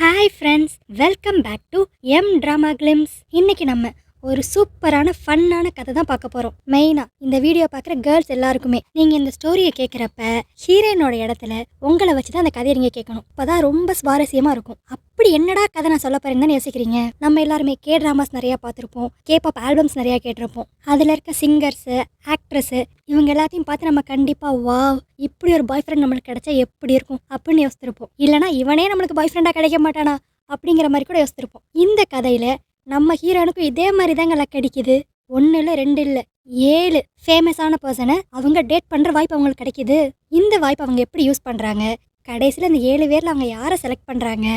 Hi friends, welcome back to எம் drama glimpse. இன்னைக்கு நம்ம ஒரு சூப்பரான ஃபன்னான கதை தான் பார்க்க போகிறோம். மெயினாக இந்த வீடியோ பார்க்குற கேர்ள்ஸ் எல்லாருக்குமே நீங்கள் இந்த ஸ்டோரியை கேட்குறப்ப ஹீரோயினோட இடத்துல உங்களை வச்சு தான் அந்த கதையை நீங்கள் கேட்கணும். அப்போ தான் ரொம்ப சுவாரஸ்யமாக இருக்கும். அப்படி என்னடா கதை நான் சொல்ல போகிறேன்னு யோசிக்கிறீங்க. நம்ம எல்லாருமே கே ட்ராமாஸ் நிறையா பார்த்துருப்போம், கேபாப் ஆல்பம்ஸ் நிறையா கேட்டிருப்போம். அதில் இருக்க சிங்கர்ஸு, ஆக்ட்ரஸு இவங்க எல்லாத்தையும் பார்த்து நம்ம கண்டிப்பாக வாவ் இப்படி ஒரு பாய் ஃப்ரெண்ட் நம்மளுக்கு கிடைச்சா எப்படி இருக்கும் அப்படின்னு யோசிச்சிருப்போம். இல்லைனா இவனே நம்மளுக்கு பாய் ஃப்ரெண்டாக கிடைக்க மாட்டானா அப்படிங்கிற மாதிரி கூட யோசிச்சிருப்போம். இந்த கதையில் நம்ம ஹீரோனுக்கும் இதே மாதிரி தாங்க லக் அடிக்குது. 1 இல்லை 2 இல்லை 7 ஃபேமஸான பர்சனை அவங்க டேட் பண்ணுற வாய்ப்பு அவங்களுக்கு கிடைக்கிது. இந்த வாய்ப்பு அவங்க எப்படி யூஸ் பண்ணுறாங்க, கடைசியில் இந்த 7 பேரில் அவங்க யாரை செலக்ட் பண்ணுறாங்க,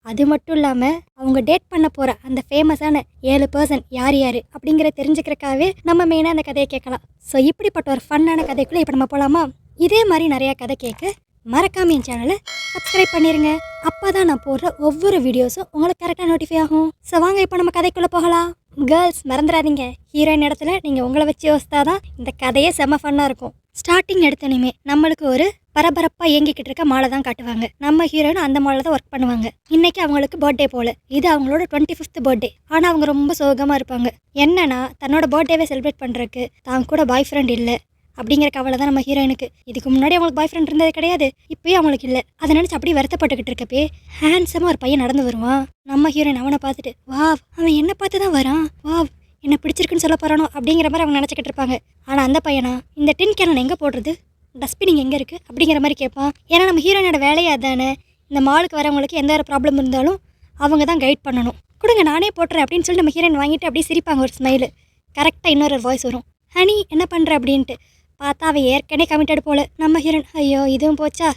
அது மட்டும் இல்லாமல் அவங்க டேட் பண்ண போகிற அந்த ஃபேமஸான 7 பர்சன் யார் யார் அப்படிங்கிற தெரிஞ்சுக்கிறக்காகவே நம்ம மெயினாக அந்த கதையை கேட்கலாம். ஸோ இப்படிப்பட்ட ஒரு ஃபன்னான கதைக்குள்ளே இப்போ நம்ம போகலாமா? இதே மாதிரி நிறையா கதை கேட்க மறக்காம என் சேனலை சப்ஸ்கிரைப் பண்ணிடுங்க. அப்போ தான் நான் போடுற ஒவ்வொரு வீடியோஸும் உங்களுக்கு கரெக்டாக நோட்டிஃபை ஆகும். ஸோ வாங்க இப்போ நம்ம கதைக்குள்ளே போகலாம். கேர்ள்ஸ் மறந்துடாதீங்க, ஹீரோயின் இடத்துல நீங்கள் உங்களை வச்சு யோசித்தாதான் இந்த கதையே செம்ம ஃபன்னாக இருக்கும். ஸ்டார்டிங் எடுத்தனையுமே நம்மளுக்கு ஒரு பரபரப்பாக இயங்கிக்கிட்டு இருக்க மாலை தான் காட்டுவாங்க. நம்ம ஹீரோயின் அந்த மாலை தான் ஒர்க் பண்ணுவாங்க. இன்னைக்கு அவங்களுக்கு பர்த்டே போல, இது அவங்களோட 25th பர்த்டே. ஆனால் அவங்க ரொம்ப சோகமாக இருப்பாங்க. என்னன்னா தன்னோட பர்த்டேவை செலிப்ரேட் பண்ணுறதுக்கு தான் கூட பாய் ஃப்ரெண்ட் இல்லை அப்படிங்கிற கவலை தான் நம்ம ஹீரோயினுக்கு. இதுக்கு முன்னாடி அவங்களுக்கு பாய் ஃப்ரெண்ட் இருந்தது கிடையாது, இப்போயும் அவங்களுக்கு இல்லை. அதை நினச்சி அப்படியே வருத்தப்பட்டுக்கிட்டு இருக்கப்பே ஹேண்ட்ஸமாக ஒரு பையன் நடந்து வருவான். நம்ம ஹீரோயின் அவனை பார்த்துட்டு வாவ் அவன் என்ன பார்த்து தான் வரான், வாவ் என்ன பிடிச்சிருக்குன்னு சொல்ல போகிறானோ அப்படிங்கிற மாதிரி அவங்க நினச்சிக்கிட்டு இருப்பாங்க. ஆனால் அந்த பையனா இந்த டின் கேனன் எங்கே போடுறது, டஸ்ட்பின் எங்கே இருக்குது அப்படிங்கிற மாதிரி கேட்பான். ஏன்னா நம்ம ஹீரோயினோட வேலையை அதானே, இந்த மாலுக்கு வரவங்களுக்கு எந்த ஒரு ப்ராப்ளம் இருந்தாலும் அவங்க தான் கைட் பண்ணணும். கொடுங்க நானே போட்டுறேன் அப்படின்னு சொல்லி நம்ம ஹீரோயின் வாங்கிட்டு அப்படியே சிரிப்பாங்க ஒரு ஸ்மைலு. கரெக்டாக இன்னொரு வாய்ஸ் வரும், ஹனி என்ன பண்ணுற அப்படின்ட்டு. பார்த்தா அவன் ஏற்கனவே கமிட்டட் போல. நம்ம ஹீரோயின் ஐயோ இதுவும் போச்சா,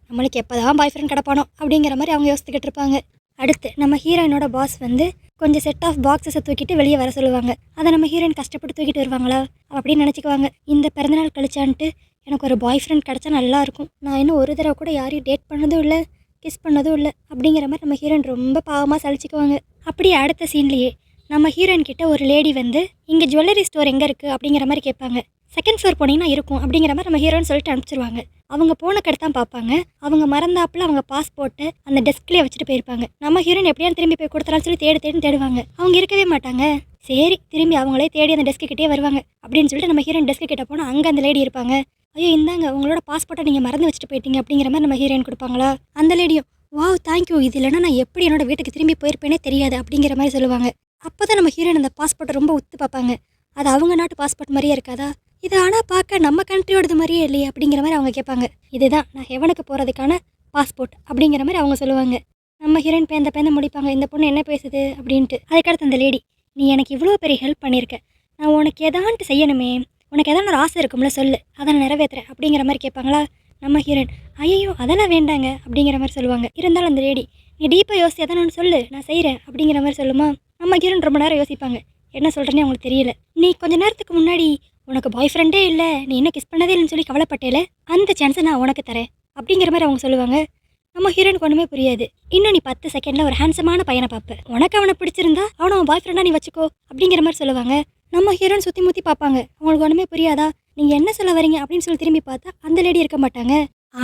நம்மளுக்கு எப்போ தான் பாய் ஃப்ரெண்ட் கிடப்பானோ அப்படிங்கிற மாதிரி அவங்க யோசித்துக்கிட்டு இருப்பாங்க. அடுத்து நம்ம ஹீரோயினோட பாஸ் வந்து கொஞ்சம் செட் ஆஃப் பாக்ஸஸை தூக்கிட்டு வெளியே வர சொல்லுவாங்க. அதை நம்ம ஹீரோயின் கஷ்டப்பட்டு தூக்கிட்டு வருவாங்களா அப்படின்னு நினச்சிக்குவாங்க. இந்த பிறந்தநாள் கழிச்சான்ட்டு எனக்கு ஒரு பாய் ஃப்ரெண்ட் கிடச்சா நல்லாயிருக்கும், நான் இன்னும் ஒரு தடவை கூட யாரையும் டேட் பண்ணதும் இல்லை, கிஸ் பண்ணதும் இல்லை அப்படிங்கிற மாதிரி நம்ம ஹீரோயின் ரொம்ப பாவமாக சலிச்சுக்குவாங்க. அப்படியே அடுத்த சீன்லேயே நம்ம ஹீரோயின் கிட்ட ஒரு லேடி வந்து இங்கே ஜுவல்லரி ஸ்டோர் எங்கே இருக்குது அப்படிங்கிற மாதிரி கேட்பாங்க. 2nd ஃப்ளோர் போனீங்கன்னா இருக்கும் அப்படிங்கிற மாதிரி நம்ம ஹீரோன்னு சொல்லிட்டு அனுப்பிச்சிருவாங்க. அவங்க போன கடை தான் பார்ப்பாங்க. அவங்க மறந்தாப்புல அவங்க பாஸ்போர்ட்டை அந்த டெஸ்க்லேயே வச்சுட்டு போயிருப்பாங்க. நம்ம ஹீரோயின் எப்படியாவது திரும்பி போய் கொடுத்துறான்னு சொல்லி தேடுவாங்க. அவங்க இருக்கவே மாட்டாங்க. சரி திரும்பி அவங்களே தேடி அந்த டெஸ்க்கு வருவாங்க அப்படின்னு சொல்லிட்டு நம்ம ஹீரோயின் டெஸ்க்கு கிட்ட போனால் அங்கே அந்த லேடி இருப்பாங்க. ஐயோ இந்தாங்க உங்களோட பாஸ்போர்ட்டை நீங்கள் மறந்து வச்சுட்டு போயிட்டீங்க அப்படிங்கிற மாதிரி நம்ம ஹீரோயின் கொடுப்பாங்களா. அந்த லேடியும் வாவ் தேங்க்யூ, இது இல்லைன்னா நான் எப்படி என்னோட வீட்டுக்கு திரும்பி போயிருப்பேனே தெரியாது அப்படிங்கிற மாதிரி சொல்லுவாங்க. அப்போ தான் நம்ம ஹீரோயின் அந்த பாஸ்போர்ட்டை ரொம்ப உத்து பார்ப்பாங்க. அது அவங்க நாட்டு பாஸ்போர்ட் மாதிரியே இருக்காதா, இது ஆனால் பார்க்க நம்ம கண்ட்ரியோடது மாதிரியே இல்லையே அப்படிங்கிற மாதிரி அவங்க கேட்பாங்க. இதுதான் நான் ஹெவனுக்கு போகிறதுக்கான பாஸ்போர்ட் அப்படிங்கிற மாதிரி அவங்க சொல்லுவாங்க. நம்ம ஹீரோயின் பேந்த முடிப்பாங்க, இந்த பொண்ணு என்ன பேசுது அப்படின்ட்டு. அதுக்கடுத்து அந்த லேடி, நீ எனக்கு இவ்வளோ பெரிய ஹெல்ப் பண்ணியிருக்க, நான் உனக்கு எதான்ட்டு செய்யணுமே, உனக்கு எதாவது ஒரு ஆசை இருக்கும்ல சொல்லு, அதை நான் நிறைவேற்றுறேன் அப்படிங்கிற மாதிரி கேட்பாங்களா. நம்ம ஹீரோயின் ஐயோ அதெல்லாம் வேண்டாங்க அப்படிங்கிற மாதிரி சொல்லுவாங்க. இருந்தாலும் அந்த லேடி நீ டீப்பாக யோசிச்சு எதாவது ஒன்று சொல்லு நான் செய்கிறேன் அப்படிங்கிற மாதிரி சொல்லுமா. நம்ம ஹீரோயின் ரொம்ப நேரம் யோசிப்பாங்க, என்ன சொல்கிறேன்னு அவங்களுக்கு தெரியல. நீ கொஞ்ச நேரத்துக்கு முன்னாடி உனக்கு பாய் ஃப்ரெண்டே இல்லை, நீ இன்னும் கிஸ் பண்ணதே இல்லைன்னு சொல்லி கவலைப்பட்டேல, அந்த சான்ஸை நான் உனக்கு தரேன் அப்படிங்கிற மாதிரி அவங்க சொல்லுவாங்க. நம்ம ஹீரோனுக்கு ஒன்றுமே புரியாது. இன்னும் நீ 10 செகண்டில் ஒரு ஹேண்ட்ஸமான பையனை பார்ப்பேன், உனக்கு அவனை பிடிச்சிருந்தா அவனை அவன் பாய் ஃப்ரெண்டாக நீ வச்சுக்கோ அப்படிங்கிற மாதிரி சொல்லுவாங்க. நம்ம ஹீரோன் சுற்றி முற்றி பார்ப்பாங்க, அவங்களுக்கு ஒன்றுமே புரியாதா, நீங்கள் என்ன சொல்ல வரீங்க அப்படின்னு சொல்லி திரும்பி பார்த்தா அந்த லேடி இருக்க மாட்டாங்க.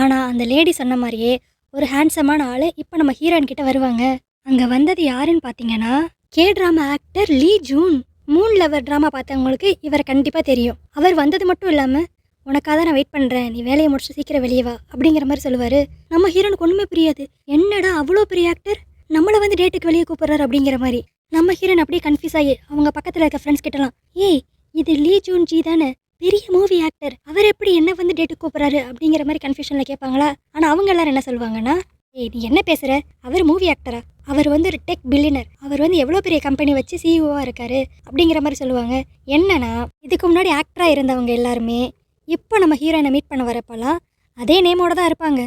ஆனால் அந்த லேடி சொன்ன மாதிரியே ஒரு ஹேண்ட்ஸமான ஆள் இப்போ நம்ம ஹீரோயின் கிட்ட வருவாங்க. அங்கே வந்தது யாருன்னு பார்த்தீங்கன்னா கே ட்ராமா ஆக்டர் லீ ஜூன். மூன் லவர் ட்ராமா பார்த்தவங்களுக்கு இவரை கண்டிப்பாக தெரியும். அவர் வந்தது மட்டும் இல்லாமல் உனக்காக தான் நான் வெயிட் பண்ணுறேன், நீ வேலையை முடிச்சு சீக்கிரம் வெளியே வா அப்படிங்கிற மாதிரி சொல்லுவார். நம்ம ஹீரோனுக்கு ஒன்றுமே புரியாது, என்னடா அவ்வளோ பெரிய ஆக்டர் நம்மளை வந்து டேட்டுக்கு வெளியே கூப்பிட்றாரு அப்படிங்கிற மாதிரி. நம்ம ஹீரோன் அப்படியே கன்ஃபியூஸ் ஆகி அவங்க பக்கத்தில் இருக்க ஃப்ரெண்ட்ஸ் கிட்டலாம், ஏய் இது லீ ஜூன் ஜி தானே, பெரிய மூவி ஆக்டர், அவர் எப்படி என்ன வந்து டேட்டுக்கு கூப்பிட்றாரு அப்படிங்கிற மாதிரி கன்ஃபியூஷனில் கேட்பாங்களா. ஆனால் அவங்க எல்லாரும் என்ன சொல்லுவாங்கன்னா, ஏய் நீ என்ன பேசுகிற, அவர் மூவி ஆக்டரா, அவர் வந்து ஒரு டெக் பில்லியனர், அவர் வந்து எவ்வளோ பெரிய கம்பெனி வச்சு சிஇஓவாக இருக்காரு அப்படிங்கிற மாதிரி சொல்லுவாங்க. என்னன்னா இதுக்கு முன்னாடி ஆக்டராக இருந்தவங்க எல்லாருமே இப்போ நம்ம ஹீரோயினை மீட் பண்ண வரப்பெல்லாம் அதே நேமோட தான் இருப்பாங்க.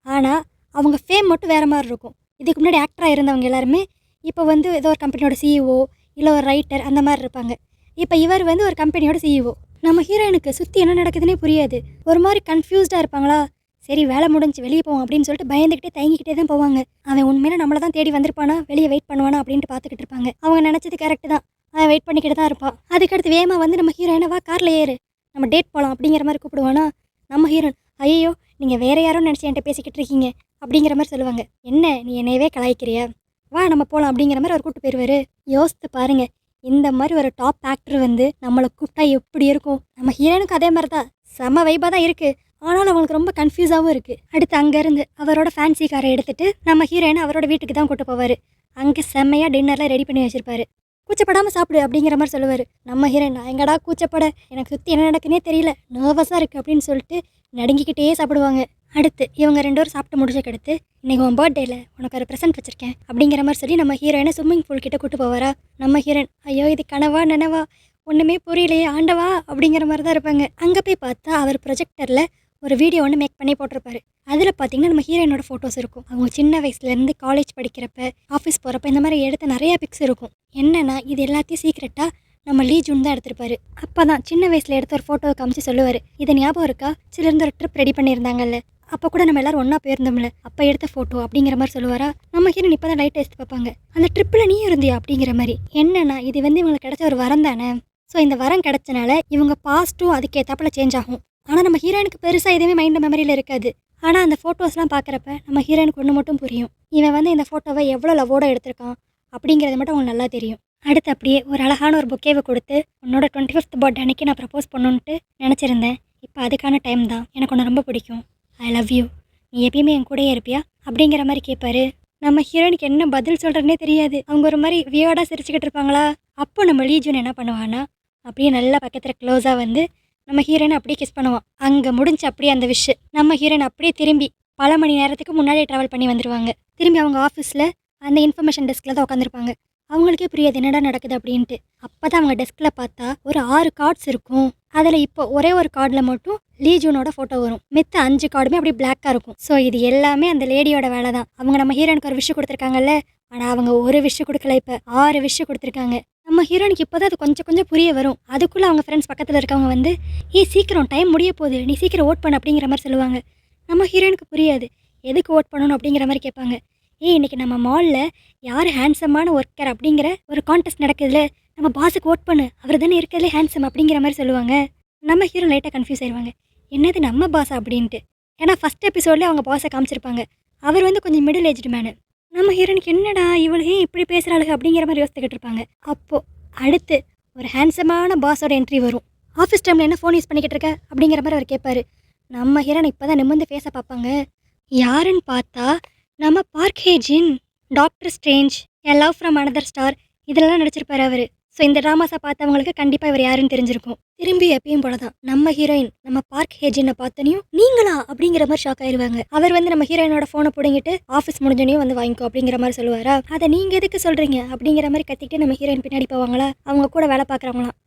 ஆனால் அவங்க ஃபேம் மட்டும் வேறு மாதிரி இருக்கும். இதுக்கு முன்னாடி ஆக்டராக இருந்தவங்க எல்லாருமே இப்போ வந்து ஏதோ ஒரு கம்பெனியோட சிஇஓ இல்லை ஒரு ரைட்டர் அந்த மாதிரி இருப்பாங்க. இப்போ இவர் வந்து ஒரு கம்பெனியோட சிஇஓ. நம்ம ஹீரோயினுக்கு சுற்றி என்ன நடக்குதுன்னே புரியாது, ஒரு மாதிரி கன்ஃபியூஸ்டாக இருப்பாங்களா. சரி வேலை முடிஞ்சு வெளியே போவோம் அப்படின்னு சொல்லிட்டு பயந்துக்கிட்டே தயங்கிக்கிட்டே தான் போவாங்க. அவன் உண்மையில நம்மளை தான் தேடி வந்திருப்பானா, வெளியே வெயிட் பண்ணுவானா அப்படின்ட்டு பார்த்துக்கிட்டு இருப்பாங்க. அவங்க நினச்சது கரெக்டு தான், அவன் வெயிட் பண்ணிக்கிட்டு தான் இருப்பான். அதுக்கடுத்து வேகமாக வந்து நம்ம ஹீரோயினை வா காரில் ஏறு நம்ம டேட் போகலாம் அப்படிங்கிற மாதிரி கூப்பிடுவானா. நம்ம ஹீரோயின் ஐயோ நீங்கள் வேறு யாரும் நினச்சி என்கிட்ட பேசிக்கிட்டு இருக்கீங்க அப்படிங்கிற மாதிரி சொல்லுவாங்க. என்ன நீ என்னையவே கலாய்க்கிறியா, வா நம்ம போகலாம் அப்படிங்கிற மாதிரி அவர் கூப்பிட்டு போயிடுவாரு. யோசித்து பாருங்க, இந்த மாதிரி ஒரு டாப் ஆக்டர் வந்து நம்மளை கூப்பிட்டா எப்படி இருக்கும். நம்ம ஹீரோனுக்கு அதே மாதிரி தான் செம வைப்பாக தான் இருக்குது. ஆனாலும் அவங்களுக்கு ரொம்ப கன்ஃபியூஸாகவும் இருக்குது. அடுத்து அங்கேருந்து அவரோட ஃபேன்சி காரை எடுத்துகிட்டு நம்ம ஹீரோயினை அவரோட வீட்டுக்கு தான் கூட்டு போவார். அங்கே செம்மையாக டின்னர்லாம் ரெடி பண்ணி வச்சுருப்பாரு. கூச்சப்படாமல் சாப்பிடு அப்படிங்கிற மாதிரி சொல்லுவார். நம்ம ஹீரோயின், நான் எங்கடா கூச்சப்பட, எனக்கு சுற்றி என்ன நடக்குன்னே தெரியல, நர்வஸாக இருக்குது அப்படின்னு சொல்லிட்டு நடுங்கிக்கிட்டே சாப்பிடுவாங்க. அடுத்து இவங்க 2 பேரும் சாப்பிட்டு முடிச்சக்கடுத்து, இன்றைக்கி உன் பர்த்டேயில் உனக்கு ஒரு ப்ரெசென்ட் வச்சுருக்கேன் அப்படிங்கிற மாதிரி சொல்லி நம்ம ஹீரோயினை ஸ்விம்மிங் பூல் கிட்ட கூட்டு போவாரா. நம்ம ஹீரோயின், ஐயோ இது கனவா நனவா ஒன்றுமே புரியலையே ஆண்டவா அப்படிங்கிற மாதிரி தான் இருப்பாங்க. அங்கே போய் பார்த்தா அவர் ப்ரொஜெக்டரில் ஒரு வீடியோ ஒன்று மேக் பண்ணி போட்டிருப்பாரு. அதில் பார்த்தீங்கன்னா நம்ம ஹீரோயினோட ஃபோட்டோஸ் இருக்கும். அவங்க சின்ன வயசுலேருந்து காலேஜ் படிக்கிறப்ப, ஆஃபீஸ் போகிறப்ப இந்த மாதிரி எடுத்த நிறையா பிக்ஸ் இருக்கும். என்னென்னா இது எல்லாத்தையும் சீக்ரெட்டாக நம்ம லீ ஜூன் தான் எடுத்திருப்பாரு. அப்போ தான் சின்ன வயசில் எடுத்த ஒரு ஃபோட்டோவை காமிச்சு சொல்லுவார், இது ஞாபகம் இருக்கா, சிலருந்து ஒரு ட்ரிப் ரெடி பண்ணியிருந்தாங்கல்ல, அப்போ கூட நம்ம எல்லாரும் ஒன்றா போயிருந்தோம்ல, அப்போ எடுத்த ஃபோட்டோ அப்படிங்கிற மாதிரி சொல்லுவாரா. நம்ம ஹீரோயின் இப்போ தான் லைட் எடுத்து பார்ப்பாங்க, அந்த ட்ரிப்பில் நீ இருந்தியா அப்படிங்கிற மாதிரி. என்னென்னா இது வந்து இவங்களுக்கு கிடைச்ச ஒரு வரம் தானே. ஸோ இந்த வரம் கிடைச்சனால இவங்க பாஸ்ட்டும் அதுக்கேற்றாப்புல சேஞ்ச் ஆகும். ஆனால் நம்ம ஹீரோயினுக்கு பெருசாக எதுவுமே மைண்ட் மெமரியில் இருக்காது. ஆனால் அந்த ஃபோட்டோஸ்லாம் பார்க்குறப்ப நம்ம ஹீரோயினுக்கு ஒன்று மட்டும் புரியும், இவன் வந்து இந்த ஃபோட்டோவை எவ்வளோ லவ்வோடு எடுத்திருக்கான் அப்படிங்கிறது மட்டும் அவங்களுக்கு நல்லா தெரியும். அடுத்து அப்படியே ஒரு அழகான ஒரு புக்கேவை கொடுத்து, உன்னோட 25th பர்த்டே அன்றைக்கி நான் ப்ரப்போஸ் பண்ணணுன்ட்டு நினச்சிருந்தேன், இப்போ அதுக்கான டைம் தான், எனக்கு ஒன்று ரொம்ப பிடிக்கும், ஐ லவ் யூ, நீ எப்பயுமே என் கூடயே இருப்பியா அப்படிங்கிற மாதிரி கேட்பாரு. நம்ம ஹீரோயினுக்கு என்ன பதில் சொல்கிறதுனே தெரியாது. அவங்க ஒரு மாதிரி வியர்டாக சிரிச்சுக்கிட்டு இருப்பாங்களா. அப்போ நம்ம லீ ஜூன் என்ன பண்ணுவான்னா, அப்படியே நல்லா பக்கத்தில் க்ளோஸாக வந்து நம்ம ஹீரோயின் அப்படியே கிஸ் பண்ணுவான். அங்கே முடிஞ்சு அப்படியே அந்த விஷ் நம்ம ஹீரோயின் அப்படியே திரும்பி பல மணி நேரத்துக்கு முன்னாடியே ட்ராவல் பண்ணி வந்துடுவாங்க. திரும்பி அவங்க ஆஃபீஸில் அந்த இன்ஃபர்மேஷன் டெஸ்கில் தான் உட்காந்துருப்பாங்க. அவங்களுக்கே புரியாது என்னடா நடக்குது அப்படின்ட்டு. அப்போ தான் அவங்க டெஸ்கில் பார்த்தா ஒரு 6 கார்ட்ஸ் இருக்கும். அதில் இப்போ ஒரே ஒரு கார்டில் மட்டும் லீ ஜூனோட ஃபோட்டோ வரும். மித்த 5 கார்டுமே அப்படியே பிளாக்காக இருக்கும். ஸோ இது எல்லாமே அந்த லேடியோட வேலை தான். அவங்க நம்ம ஹீரோனுக்கு ஒரு விஷ் கொடுத்துருக்காங்கல்ல, ஆனால் அவங்க ஒரு விஷ் கொடுக்கல, இப்போ 6 விஷ் கொடுத்துருக்காங்க. நம்ம ஹீரோனுக்கு இப்போ தான் அது கொஞ்சம் கொஞ்சம் புரிய வரும். அதுக்குள்ளே அவங்க ஃப்ரெண்ட்ஸ் பக்கத்தில் இருக்கவங்க வந்து, சீக்கிரம் டைம் முடிய போகுது, நீ சீக்கிரம் ஓட் பண்ணு அப்படிங்கிற மாதிரி சொல்லுவாங்க. நம்ம ஹீரோனுக்கு புரியாது, எதுக்கு ஓட் பண்ணணும் அப்படிங்கிற மாதிரி கேட்பாங்க. இன்றைக்கி நம்ம மாலில் யார் ஹேண்ட்ஸமான ஒர்க்கர் அப்படிங்கிற ஒரு கான்டெஸ்ட் நடக்குதுல, நம்ம பாஸுக்கு ஓட் பண்ணு, அவர் தானே இருக்கிறதுலே ஹேண்ட்ஸம் அப்படிங்கிற மாதிரி சொல்லுவாங்க. நம்ம ஹீரோ லைட்டாக கன்ஃபியூஸ் ஆயிடுவாங்க, என்னது நம்ம பாஸா அப்படின்ட்டு. ஏன்னா ஃபஸ்ட் எபிசோட்லேயே அவங்க பாஸை காமிச்சிருப்பாங்க. அவர் வந்து கொஞ்சம் மிடில் ஏஜ்டு மேனு. நம்ம ஹீரோனுக்கு என்னடா இவளுக்கு இப்படி பேசுகிறாளுங்க அப்படிங்கிற மாதிரி யோசித்துக்கிட்டு இருப்பாங்க. அப்போது அடுத்து ஒரு ஹேண்ட்ஸமான பாஸோட என்ட்ரி வரும். ஆஃபீஸ் டைமில் என்ன ஃபோன் யூஸ் பண்ணிக்கிட்டு இருக்க அப்படிங்கிற மாதிரி அவர் கேட்பாரு. நம்ம ஹீரோன் இப்போ தான் நிமிர்ந்து ஃபேஸை பார்ப்பாங்க. யாருன்னு பார்த்தா நம்ம Park Hae Jin, Doctor Strange, a love from another star இதெல்லாம் நடிச்சிருப்பாரு அவர். ஸோ இந்த ட்ராமாஸை பார்த்தவங்களுக்கு கண்டிப்பாக இவர் யாருன்னு தெரிஞ்சிருக்கும். திரும்பி எப்பயும் போல தான் நம்ம ஹீரோயின் நம்ம பார்க் ஹே ஜின்னை பார்த்தனையும் நீங்களா அப்படிங்கிற மாதிரி ஷாக் ஆயிடுவாங்க. அவர் வந்து நம்ம ஹீரோயினோட ஃபோனை பிடிங்கிட்டு ஆஃபீஸ் முடிஞ்சோனையும் வந்து வாங்கிக்கோ அப்படிங்கிற மாதிரி சொல்லுவாரா. அதை நீங்கள் எதுக்கு சொல்கிறீங்க அப்படிங்கிற மாதிரி கத்திக்கிட்டு நம்ம ஹீரோயின் பின்னாடி போவாங்களா. அவங்க கூட வேலை பார்க்குறவங்களாம்,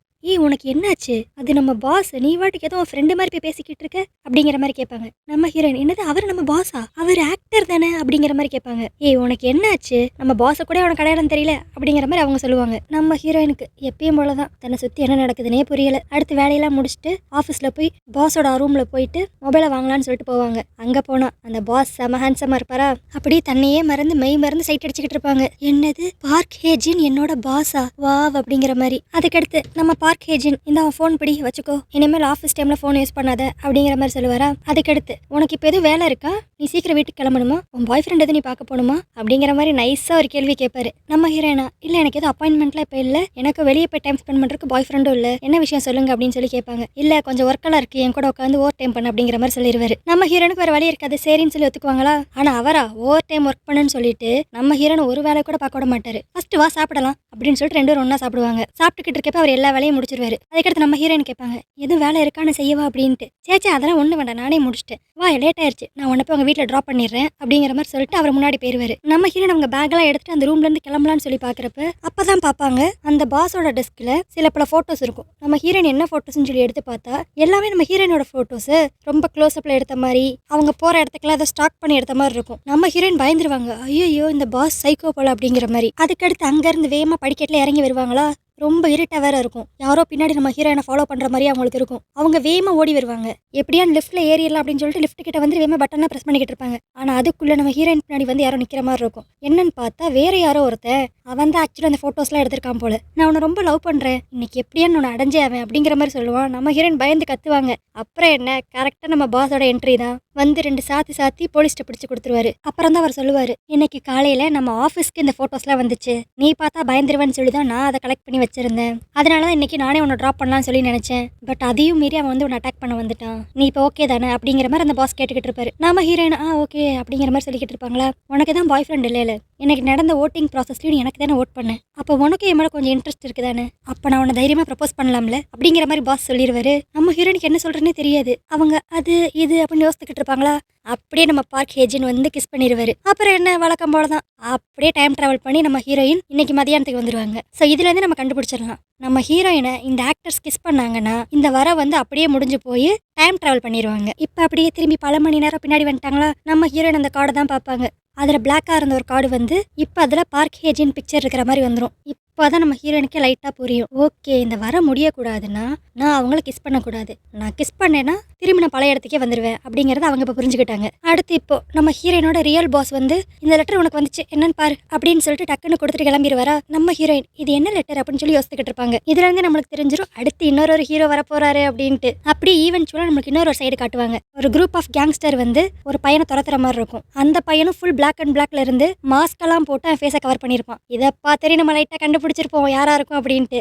உனக்கு என்னாச்சு, அது நம்ம பாஸ், நீ வாட்டுக்கு ஏதோ ஃப்ரெண்டு மாதிரி போய் பேசிக்கிட்டு இருக்க அப்படிங்கிற மாதிரி கேட்பாங்க. நம்ம ஹீரோயின், என்னது அவர் நம்ம பாஸா, அவர் ஆக்டர் தானே அப்படிங்கிற மாதிரி கேட்பாங்க. உனக்கு என்னாச்சு, நம்ம பாஸை கூட அவனுக்கு அடையாளம் தெரியல அப்படிங்கிற மாதிரி அவங்க சொல்லுவாங்க. நம்ம ஹீரோயினுக்கு எப்பயும் போல தான் தன்னை சுற்றி என்ன நடக்குதுன்னே புரியல. அடுத்து வேலையெல்லாம் முடிச்சுட்டு ஆஃபீஸில் போய் பாஸோட ரூமில் போயிட்டு மொபைலை வாங்கலான்னு சொல்லிட்டு போவாங்க. அங்கே போனால் அந்த பாஸ் செம ஹேண்ட்ஸமாக இருப்பாரா. அப்படியே தன்னையே மறந்து மெய் மறந்து சைட் அடிச்சுக்கிட்டு இருப்பாங்க. என்னது பார்க் ஹே ஜின் என்னோட பாஸா, வா அப்படிங்கிற மாதிரி. அதுக்கடுத்து நம்ம பார்க் ஹே ஜின், இந்த அவன் ஃபோன் பிடி வச்சுக்கோ, இனிமேல் ஆஃபீஸ் டைமில் ஃபோன் யூஸ் பண்ணாத அப்படிங்கிற மாதிரி சொல்லுவாரா. அதுக்கடுத்து உனக்கு இப்போ எதுவும் வேலை இருக்கா, நீ சீக்கிரம் வீட்டுக்கு கிளம்பணுமா, உன் பாய் ஃப்ரெண்ட் எதுவும் நீ பார்க்க போகணுமா அப்படிங்கிற மாதிரி நைஸாக ஒரு கேள்வி கேட்பாரு. நம்ம ஹீரோயினா, இல்லை எனக்கு எதுவும் அப்பாயின்மெண்ட்லாம் இப்போ இல்லை, எனக்கு வெளியே போய் டைம் ஸ்பெண்ட் பண்ணுறதுக்கு பாய் ஃப்ரெண்டும் இல்லை, என்ன விஷயம் சொல்லுங்க அப்படின்னு சொல்லி கேட்பாங்க. இல்லை கொஞ்சம் ஒர்க்கெல்லாம் இருக்குது, என் கூட உட்காந்து ஓவர் டைம் பண்ணு அப்படிங்கிற மாதிரி சொல்லிடுவாரு. நம்ம ஹீரோனுக்கு வேறு வழி இருக்காது, சரின்னு சொல்லி ஒத்துக்குவாங்களா. ஆனால் அவரா ஓவர் டைம் ஒர்க் பண்ணுன்னு சொல்லிட்டு நம்ம ஹீரோனை ஒரு வேலை கூட பார்க்க விட மாட்டாரு. ஃபர்ஸ்ட் வா சாப்பிடலாம் அப்படின்னு சொல்லிட்டு 2 பேரும் ஒன்றா சாப்பிடுவாங்க. சாப்பிட்டுக்கிட்டு இருக்கப்ப அவர் எல்லா வேலையும் முடிச்சிருவாரு. அதுக்கடுத்து நம்ம ஹீரோயின் கேட்பாங்க, எதுவும் வேலை இருக்கான்னு செய்யவா அப்படின்ட்டு. சேச்சா அதெல்லாம் ஒன்றும் வேண்டாம், நானே முடிச்சிட்டேன், வா லேட் ஆயிடுச்சு, நான் உன்னை போய் உங்கள் வீட்டில் ட்ராப் பண்ணிடுறேன் அப்படிங்கிற மாதிரி சொல்லிட்டு அவர் முன்னாடி போயிருவாரு. நம்ம ஹீரோயின் அவங்க பேக்கெல்லாம் எடுத்துட்டு அந்த ரூம்லேருந்து கிளம்பலான்னு சொல்லி பார்க்குறப்ப அப்போ தான் பார்ப்பாங்க அந்த பாஸோட டெஸ்கில் சில பல ஃபோட்டோஸ் இருக்கும். நம்ம ஹீரோயின் என்ன ஃபோட்டோஸ்ன்னு சொல்லி எடுத்து பார்த்தா எல்லாமே நம்ம ஹீரோயினோட ஃபோட்டோஸு, ரொம்ப க்ளோஸ்அப்பில் எடுத்த மாதிரி, அவங்க போகிற இடத்துக்குலாம் அதை ஸ்டாக் பண்ணி எடுத்த மாதிரி இருக்கும். நம்ம ஹீரோயின் பயந்துருவாங்க, ஐயோ இந்த பாஸ் சைக்கோ போல அப்படிங்கிற மாதிரி. அதுக்கடுத்து அங்கேருந்து வேகமாக படிக்கட்டில் இறங்கி வருவாங்களா. ரொம்ப இருட்டாக வேற இருக்கும். யாரோ பின்னாடி நம்ம ஹீரோயினை ஃபாலோ பண்ணுற மாதிரி அவங்களுக்கு இருக்கும். அவங்க வேகமாக ஓடி வருவாங்க. எப்படியான்னு லிஃப்ட்டில் ஏறிடலாம் அப்படின்னு சொல்லிட்டு லிஃப்ட் கிட்ட வந்து வேகமாக பட்டனாக ப்ரெஸ் பண்ணிக்கிட்டு இருப்பாங்க. ஆனால் அதுக்குள்ளே நம்ம ஹீரோயின் பின்னாடி வந்து யாரோ நிற்கிற மாதிரி இருக்கும். என்னன்னு பார்த்தா வேற யாரோ ஒருத்தன், அவன் தான் ஆக்சுவலாக அந்த ஃபோட்டோஸ்லாம் எடுத்திருக்கான் போல. நான் உன்னை ரொம்ப லவ் பண்ணுறேன், இன்னைக்கு எப்படியான்னு உன்னை அடைஞ்சே அவன் அப்படிங்கிற மாதிரி சொல்லுவான். நம்ம ஹீரோயின் பயந்து கத்துவாங்க. அப்புறம் என்ன, கரெக்டாக நம்ம பாஸோட என்ட்ரி தான் வந்து 2 சாத்தி சாத்தி போலீஸ்ட்ட பிடிச்சு கொடுத்துருவாரு. அப்புறம் தான் அவர் சொல்லுவாரு, இன்னைக்கு காலையில நம்ம ஆஃபீஸ்க்கு இந்த ஃபோட்டோஸ்லாம் வந்துச்சு. நீ பார்த்தா பயந்துருவேன்னு சொல்லி தான் நான் அதை கலெக்ட் பண்ணி வச்சிருந்தேன். அதனால தான் இன்னைக்கு நானே உன்னை ட்ராப் பண்ணலாம்னு சொல்லி நினைச்சேன். பட் அதையும் மீறி அவன் வந்து உன்னை அட்டாக் பண்ண வந்துட்டான். நீ இப்போ ஓகே தானே அப்படிங்கிற மாதிரி அந்த பாஸ் கேட்டுக்கிட்டு இருப்பாரு. நம்ம ஹீரோயின் ஓகே அப்படிங்கிற மாதிரி சொல்லிக்கிட்டு இருப்பாங்களா. உனக்கு தான் பாய் ஃப்ரெண்ட் இல்லைல்ல, எனக்கு நடந்த ஓட்டிங் ப்ராசஸ்லையும் நீ எனக்கு தானே ஓட் பண்ண, அப்போ உனக்கு என் மேலே கொஞ்சம் இன்ட்ரெஸ்ட் இருக்குதானே, அப்போ நான் உன்னை தைரியமாக ப்ரப்போஸ் பண்ணலாம்ல அப்படிங்கிற மாதிரி பாஸ் சொல்லிடுவாரு. நம்ம ஹீரோயினுக்கு என்ன சொல்றேன்னே தெரியாது. அவங்க அது இது அப்படின்னு யோசிச்சுக்கிட்டு இருப்பாங்களா. அப்படியே நம்ம பார்க் ஹேஜின் வந்து கிஸ் பண்ணிடுவாரு. அப்புறம் என்ன வழக்கம் போல தான் அப்படியே டைம் டிராவல் பண்ணி நம்ம ஹீரோயின் இன்னைக்கு மதியானத்துக்கு வந்துருவாங்க. ஸோ இதுலேருந்து நம்ம கண்டுபிடிச்சிடலாம், நம்ம ஹீரோயினை இந்த ஆக்டர்ஸ் கிஸ் பண்ணாங்கன்னா இந்த வர வந்து அப்படியே முடிஞ்சு போய் டைம் டிராவல் பண்ணிடுவாங்க. இப்போ அப்படியே திரும்பி பல மணி நேரம் பின்னாடி வந்துட்டாங்களா. நம்ம ஹீரோயின் அந்த கார்டை தான் பார்ப்பாங்க. அதில் பிளாக்காக இருந்த ஒரு கார்டு வந்து இப்போ அதில் பார்க் ஹேஜின் பிக்சர் இருக்கிற மாதிரி வந்துடும். இப்போ தான் நம்ம ஹீரோயினுக்கே லைட்டாக புரியும், ஓகே இந்த வர முடியக்கூடாதுன்னா நான் அவங்கள கிஸ் பண்ணக்கூடாது, நான் கிஸ் பண்ணேன்னா திரும்பி நான் பழைய இடத்துக்கே வந்துடுவேன் அப்படிங்கிறத அவங்க இப்போ புரிஞ்சுக்கிட்டாங்க. அடுத்து இப்போ நம்ம ஹீரோயினோட ரியல் பாஸ் வந்து இந்த லெட்டர் உனக்கு வந்துச்சு என்னன்னு பாரு அப்படின்னு சொல்லிட்டு டக்குன்னு கொடுத்துட்டு கிளம்பிடுவாரா. நம்ம ஹீரோயின் இது என்ன லெட்டர் அப்படின்னு சொல்லி யோசிச்சுக்கிட்டு இருப்பாங்க. இதுல இருந்து நம்மளுக்கு தெரிஞ்சிடும் அடுத்து இன்னொரு ஹீரோ வர போறாரு அப்படின்ட்டு. அப்படி ஈவென்ச்சுவலா நம்மளுக்கு இன்னொரு சைடு காட்டுவாங்க. ஒரு குரூப் ஆஃப் கேங்ஸ்டர் வந்து ஒரு பையனை துரத்துற மாதிரி இருக்கும். அந்த பையனும் ஃபுல் பிளாக் அண்ட் பிளாக்ல இருந்து மாஸ்க் எல்லாம் போட்டு அவன் ஃபேஸை கவர் பண்ணியிருப்பான். இதை பார்த்து நம்ம லைட்டாக கண்டுபிடிச்சிருப்போம் யாரா இருக்கும் அப்படின்ட்டு.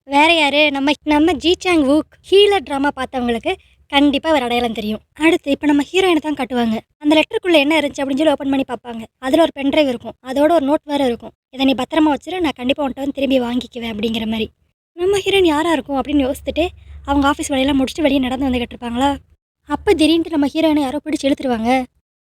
வேற யாரு, நம்ம Ji Chang Wook healer drama பார்த்தவங்களுக்கு கண்டிப்பாக ஒரு அடையாளம் தெரியும். அடுத்து இப்போ நம்ம ஹீரோயினை தான் காட்டுவாங்க. அந்த லெட்டருக்குள்ளே என்ன இருந்துச்சு அப்படின்னு சொல்லி ஓப்பன் பண்ணி பார்ப்பாங்க. அதில் ஒரு பென்ட்ரைவ் இருக்கும், அதோட ஒரு நோட் வேறு இருக்கும். இதை நீ பத்திரமா வச்சுரு, நான் கண்டிப்பாக உன்ட்ட வந்து திரும்பி வாங்கிக்குவேன் அப்படிங்கிற மாதிரி. நம்ம ஹீரோயின் யாராக இருக்கும் அப்படின்னு யோசிச்சுட்டு அவங்க ஆஃபீஸ் வேலையெல்லாம் முடிச்சுட்டு வெளியே நடந்து வந்துக்கிட்டு இருப்பாங்களா. அப்போ திடீர்னு நம்ம ஹீரோயினை யாரோ பிடிச்சி இழுத்துருவாங்க.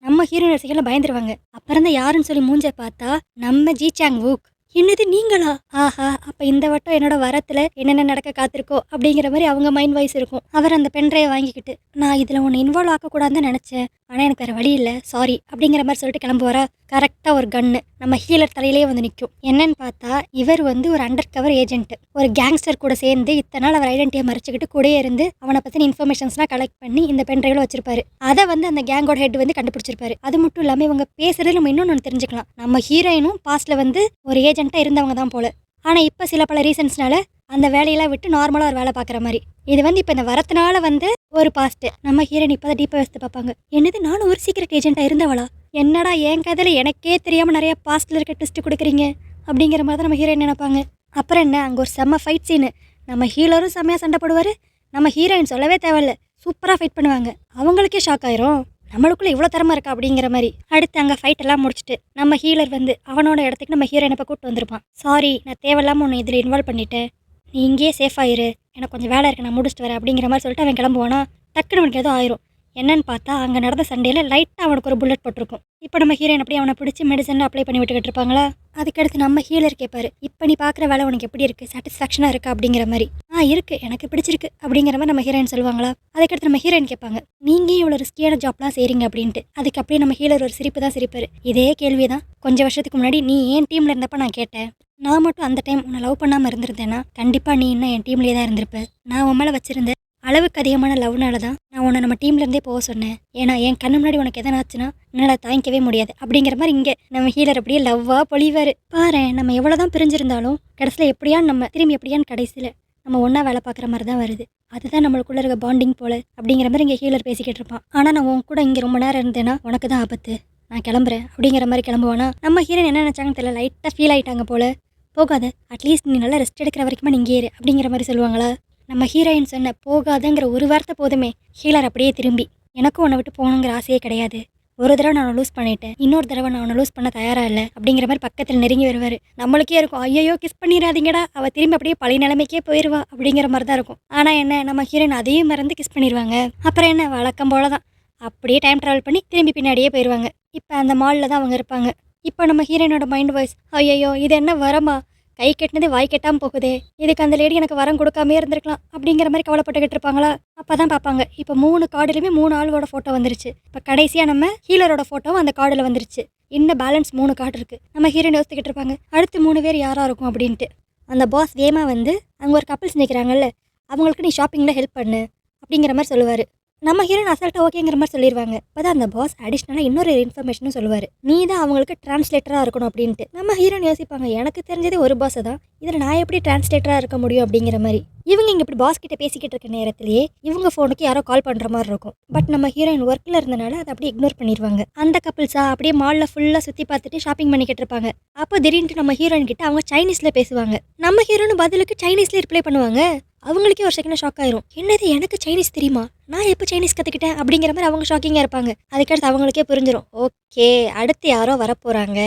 நம்ம ஹீரோயின் ரசிகலாம் பயந்துருவாங்க. அப்புறம் தான் யாருன்னு சொல்லி மூஞ்ச பார்த்தா நம்ம ஜி சாங் வூக். என்னது நீங்களா, ஆஹா அப்போ இந்த வட்டம் என்னோட வரத்தில் என்னென்ன நடக்க காத்திருக்கோ அப்படிங்கிற மாதிரி அவங்க மைண்ட் வாய்ஸ் இருக்கும். அவர் அந்த பென்ட்ரைவை வாங்கிக்கிட்டு நான் இதில் ஒன்று இன்வால்வ் ஆக்கக்கூடாதுன்னு நினச்சேன், ஆனால் எனக்கு வேறு வழி இல்லை சாரி அப்படிங்கிற மாதிரி சொல்லிட்டு கிளம்புவாரா. கரெக்டாக ஒரு கன்னு நம்ம ஹீலர் தலையிலே வந்து நிற்கும். என்னன்னு பார்த்தா இவர் வந்து ஒரு அண்டர் கவர் ஏஜென்ட். ஒரு கேங்ஸ்டர் கூட சேர்ந்து இத்தனை நாள் அவர் ஐடென்டிட்டியை மறைச்சிக்கிட்டு கூடயே இருந்து அவனை பற்றின இன்ஃபர்மேஷன்ஸ்லாம் கலெக்ட் பண்ணி இந்த பென்ட்ரைவில் வச்சிருப்பாரு. அதை வந்து அந்த கேங்கோட ஹெட் வந்து கண்டுபிடிச்சிருப்பாரு. அது மட்டும் இல்லாமல் இவங்க பேசுறது நம்ம இன்னொன்று தெரிஞ்சுக்கலாம், நம்ம ஹீரோயினும் பாஸ்ட்ல வந்து ஒரு ஏஜென்ட்டாக இருந்தவங்க தான் போல. ஆனால் இப்போ சில பல ரீசன்ஸ்னால அந்த வேலையெல்லாம் விட்டு நார்மலாக ஒரு வேலை பார்க்குற மாதிரி. இது வந்து இப்போ இந்த வரத்தினால வந்து ஒரு பாஸ்ட்டு. நம்ம ஹீரோயின் இப்போ தான் டீப்பாக வச்சு பார்ப்பாங்க. என்னது நானும் ஒரு சீக்ரெட் ஏஜென்ட்டாக இருந்தவளா, என்னடா என் கதையில் எனக்கே தெரியாமல் நிறைய பாஸ்ட்டில் இருக்க ட்விஸ்ட் கொடுக்குறீங்க அப்படிங்கிற மாதிரி தான் நம்ம ஹீரோயின் நினைப்பாங்க. அப்புறம் என்ன, அங்கே ஒரு செம்ம ஃபைட் சீனு. நம்ம ஹீலரும் செம்மையாக சண்டை போடுவார். நம்ம ஹீரோயின் சொல்லவே தேவையில்ல, சூப்பராக ஃபைட் பண்ணுவாங்க. அவங்களுக்கே ஷாக் ஆயிரும், நம்மளுக்குள்ள இவ்வளோ திறமை இருக்கா அப்படிங்கிற மாதிரி. அடுத்து அங்கே ஃபைட் எல்லாம் முடிச்சுட்டு நம்ம ஹீலர் வந்து அவனோட இடத்துக்கு நம்ம ஹீரோயினை இப்போ கூப்பிட்டு வந்திருப்பான். சாரி நான் தேவையில்லாமல் உன்னை இதில் இன்வால்வ் பண்ணிட்டேன், நீ இங்கேயே சேஃபாயிரு, எனக்கு கொஞ்சம் வேலை இருக்குது நான் முடிச்சுட்டு வரேன் அப்படிங்கிற மாதிரி சொல்லிட்டு அவன் கிளம்புவானா. டக்குன்னு அவனுக்கு ஏதோ ஆயிரும். என்னன்னு பார்த்தா அங்கே நடந்த சண்டையில் லைட்டாக அவனுக்கு ஒரு புல்லட் போட்டிருக்கும். இப்போ நம்ம ஹீரோயின் அப்படியே அவனை பிடிச்சி மெடிசன் அப்ளை பண்ணி விட்டுக்கிட்டு இருப்பாங்களா. அதுக்கடுத்து நம்ம ஹீலர் கேட்பாரு, இப்போ நீ பார்க்குற வேலை உனக்கு எப்படி இருக்குது, சாட்டிஸ்ஃபேக்ஷனாக இருக்கா அப்படிங்கிற மாதிரி. இருக்குது எனக்கு பிடிச்சிருக்கு அப்படிங்கிற மாதிரி நம்ம ஹீரோயின் சொல்லுவாங்களா. அதுக்கடுத்து நம்ம ஹீரோயின் கேட்பாங்க, நீங்கள் இவ்வளோ ரிஸ்கியான ஜாப்லாம் செய்கிறீங்க அப்படின்ட்டு. அதுக்கு அப்படியே நம்ம ஹீலர் ஒரு சிரிப்பு தான் சிரிப்பார். இதே கேள்வி தான் கொஞ்சம் வருஷத்துக்கு முன்னாடி நீ ஏன் டீமில் இருந்தப்போ நான் கேட்டேன். நான் மட்டும் அந்த டைம் உன்னை லவ் பண்ணாமல் இருந்திருந்தேன்னா கண்டிப்பாக நீ இன்னும் என் டீம்லேயே தான் இருந்திருப்பேன். நான் உன் மேலே வச்சிருந்த அளவுக்கு அதிகமான லவ்னால தான் நான் உன்னை நம்ம டீம்லேருந்தே போக சொன்னேன். ஏன்னா என் கண்ணு முன்னாடி உனக்கு எதனா ஆச்சுன்னா என்னால் தாங்கிக்கவே முடியாது அப்படிங்கிற மாதிரி இங்கே நம்ம ஹீலர் அப்படியே லவ்வாக பொழிவார். பாரு நம்ம எவ்வளோ தான் பிரிஞ்சிருந்தாலும் கடைசியில் எப்படியான்னு நம்ம திரும்பி எப்படியான்னு கடைசியில் நம்ம ஒன்றா வேலை பார்க்குற மாதிரி தான் வருது. அதுதான் நம்மளுக்குள்ளே இருக்க பாண்டிங் போல் அப்படிங்கிற மாதிரி இங்கே ஹீலர் பேசிக்கிட்டு இருப்பான். ஆனால் நான் உன் கூட இங்கே ரொம்ப நேரம் இருந்தேன்னா உனக்கு தான் ஆபத்து, நான் கிளம்புறேன் அப்படிங்கிற மாதிரி கிளம்புவானா. நம்ம ஹீரோயின் என்ன நினச்சாங்கன்னு தெரியல, லைட்டாக ஃபீல் ஆகிட்டாங்க போல். போகாத, அட்லீஸ்ட் நீ நல்லா ரெஸ்ட் எடுக்கிற வரைக்குமா நீ இங்கே இரு அப்படிங்கிற மாதிரி சொல்லுவாங்களா. நம்ம ஹீரோயின் சொன்ன போகாதங்கிற ஒரு வார்த்தை போதுமே ஹீலர் அப்படியே திரும்பி எனக்கும் உன்னை விட்டு போகணுங்கிற ஆசையே கிடையாது, ஒரு தடவை நான் அவனை லூஸ் பண்ணிட்டேன், இன்னொரு தடவை நான் அவனை லூஸ் பண்ண தயாராக இல்லை அப்படிங்கிற மாதிரி பக்கத்தில் நெருங்கி வருவார். நம்மளுக்கே இருக்கும் ஐயோ கிஸ் பண்ணிடாதீங்கடா, அவள் திரும்பி அப்படியே பழைய நிலைமைக்கே போயிடுவா அப்படிங்கிற மாதிரி தான் இருக்கும். ஆனால் என்ன நம்ம ஹீரோயின் அதையும் மறந்து கிஸ் பண்ணிடுவாங்க. அப்புறம் என்ன வழக்கம் போல தான் அப்படியே டைம் ட்ராவல் பண்ணி திரும்பி பின்னாடியே போயிடுவாங்க. இப்போ அந்த மாலில் தான் அவங்க இருப்பாங்க. இப்போ நம்ம ஹீரோயினோட மைண்ட் வாய்ஸ், ஐயோ இது என்ன வரமா, கை கட்டினது வாய் கெட்டாமல் போகுதே, இதுக்கு அந்த லேடி எனக்கு வரம் கொடுக்காமே இருந்திருக்கலாம் அப்படிங்கிற மாதிரி கவலைப்பட்டுக்கிட்டு இருப்பாங்களா. அப்போ தான் பார்ப்பாங்க இப்போ 3 கார்டுலையுமே 3 ஆளோட ஃபோட்டோ வந்துருச்சு. இப்போ கடைசியாக நம்ம ஹீலரோட ஃபோட்டோவும் அந்த கார்டில் வந்துருச்சு. இன்னும் பேலன்ஸ் 3 கார்டு இருக்குது. நம்ம ஹீரோயின் யோசிச்சுக்கிட்டு இருப்பாங்க அடுத்து 3 பேர் யாராக இருக்கும் அப்படின்ட்டு. அந்த பாஸ் வேமா வந்து அங்கே ஒரு கப்பிள்ஸ் நிற்கிறாங்கல்ல, அவங்களுக்கு நீ ஷாப்பிங்கில் ஹெல்ப் பண்ணு அப்படிங்கிற மாதிரி சொல்லுவார். நம்ம ஹீரோயின் அசால்ட்டா ஓகேங்கிற மாதிரி சொல்லிடுவாங்க. அப்பதான் அந்த பாஸ் அடிஷ்னலாக இன்னொரு இன்ஃபர்மேஷனும் சொல்லுவார். நீ தான் அவங்களுக்கு டிரான்ஸ்லேட்டராக இருக்கணும் அப்படின்ட்டு. நம்ம ஹீரோயின் யோசிப்பாங்க, எனக்கு தெரிஞ்சதே ஒரு பாஸ் தான், இதில் நான் எப்படி டிரான்ஸ்லேட்டராக இருக்க முடியும் அப்படிங்கிற மாதிரி. இவங்க இங்கே இப்படி பாஸ் கிட்ட பேசிக்கிட்டு இருக்க நேரத்திலேயே இவங்க ஃபோனுக்கு யாரோ கால் பண்ணுற மாதிரி இருக்கும். பட் நம்ம ஹீரோயின் ஒர்க்கில் இருந்தனால அதை அப்படியே இக்னோர் பண்ணிடுவாங்க. அந்த கப்பிள்ஸா அப்படியே மாலில் ஃபுல்லாக சுற்றி பார்த்துட்டு ஷாப்பிங் பண்ணிக்கிட்டு இருப்பாங்க. அப்போ திடீர்னு நம்ம ஹீரோயின் கிட்ட அவங்க சைனீஸில் பேசுவாங்க. நம்ம ஹீரோயின் பதிலுக்கு சைனீஸ்லேயே ரிப்ளை பண்ணுவாங்க. அவங்களுக்கே ஒரு செகண்ட் ஷாக் ஆயிரும். என்னது, எனக்கு சைனீஸ் தெரியுமா, நான் எப்போ சைனீஸ் கற்றுக்கிட்டேன் அப்படிங்கிற மாதிரி அவங்க ஷாக்கிங்காக இருப்பாங்க. அதுக்கடுத்து அவங்களுக்கே புரிஞ்சிடும், ஓகே அடுத்து யாரோ வரப்போகிறாங்க,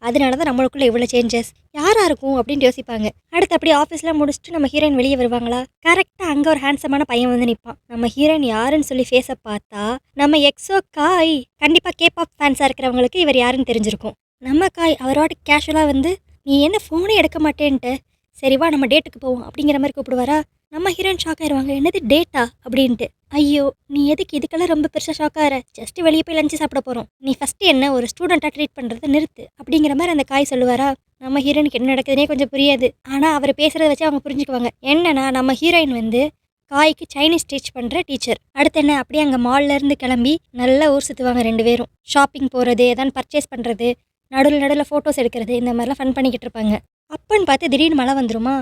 அதனால தான் நம்மளுக்குள்ள இவ்வளோ சேஞ்சஸ், யாராக இருக்கும் அப்படின்னு யோசிப்பாங்க. அடுத்து அப்படியே ஆஃபீஸ்லாம் முடிச்சுட்டு நம்ம ஹீரோயின் வெளியே வருவாங்களா, கரெக்டாக அங்கே ஒரு ஹேண்ட்ஸமான பையன் வந்து நிற்பான். நம்ம ஹீரோயின் யாருன்னு சொல்லி ஃபேஸை பார்த்தா நம்ம எக்ஸோ காய். கண்டிப்பாக கேபாப் ஃபேன்ஸாக இருக்கிறவங்களுக்கு இவர் யாருன்னு தெரிஞ்சிருக்கும். நம்ம காய் அவரோட கேஷுவலாக வந்து, நீ என்ன ஃபோனே எடுக்க மாட்டேன்ட்டு, சரிவா நம்ம டேட்டுக்கு போவோம் அப்படிங்கிற மாதிரி கூப்பிடுவாரா. நம்ம ஹீரோயின் ஷாக் ஆயிடுவாங்க, என்னது டேட்டா அப்படின்ட்டு. ஐயோ நீ எதுக்கு இதுக்கெல்லாம் ரொம்ப பெருசாக ஷாக் ஆகிற, ஜஸ்ட் வெளியே போய் லஞ்சு சாப்பிட போகிறோம், நீ ஃபஸ்ட்டு என்ன ஒரு ஸ்டூடெண்ட்டாக ட்ரீட் பண்ணுறதை நிறுத்து அப்படிங்கிற மாதிரி அந்த காய் சொல்லுவாரா. நம்ம ஹீரோயினுக்கு என்ன நடக்குதுன்னே கொஞ்சம் புரியாது. ஆனால் அவர் பேசுகிறத வச்சு அவங்க புரிஞ்சுக்குவாங்க. என்னன்னா நம்ம ஹீரோயின் வந்து காய்க்கு சைனீஸ் டீச் பண்ணுற டீச்சர். அடுத்து என்ன, அப்படியே அங்கே மால்லேருந்து கிளம்பி நல்லா ஊர் சுற்றுவாங்க ரெண்டு பேரும். ஷாப்பிங் போகிறது, எதாவது பர்ச்சேஸ் பண்ணுறது, நடுவில் ஃபோட்டோஸ் எடுக்கிறது, இந்த மாதிரிலாம் ஃபன் பண்ணிக்கிட்டு இருப்பாங்க. அப்பன்னு பார்த்து திடீர்னு மழை வந்துருமா.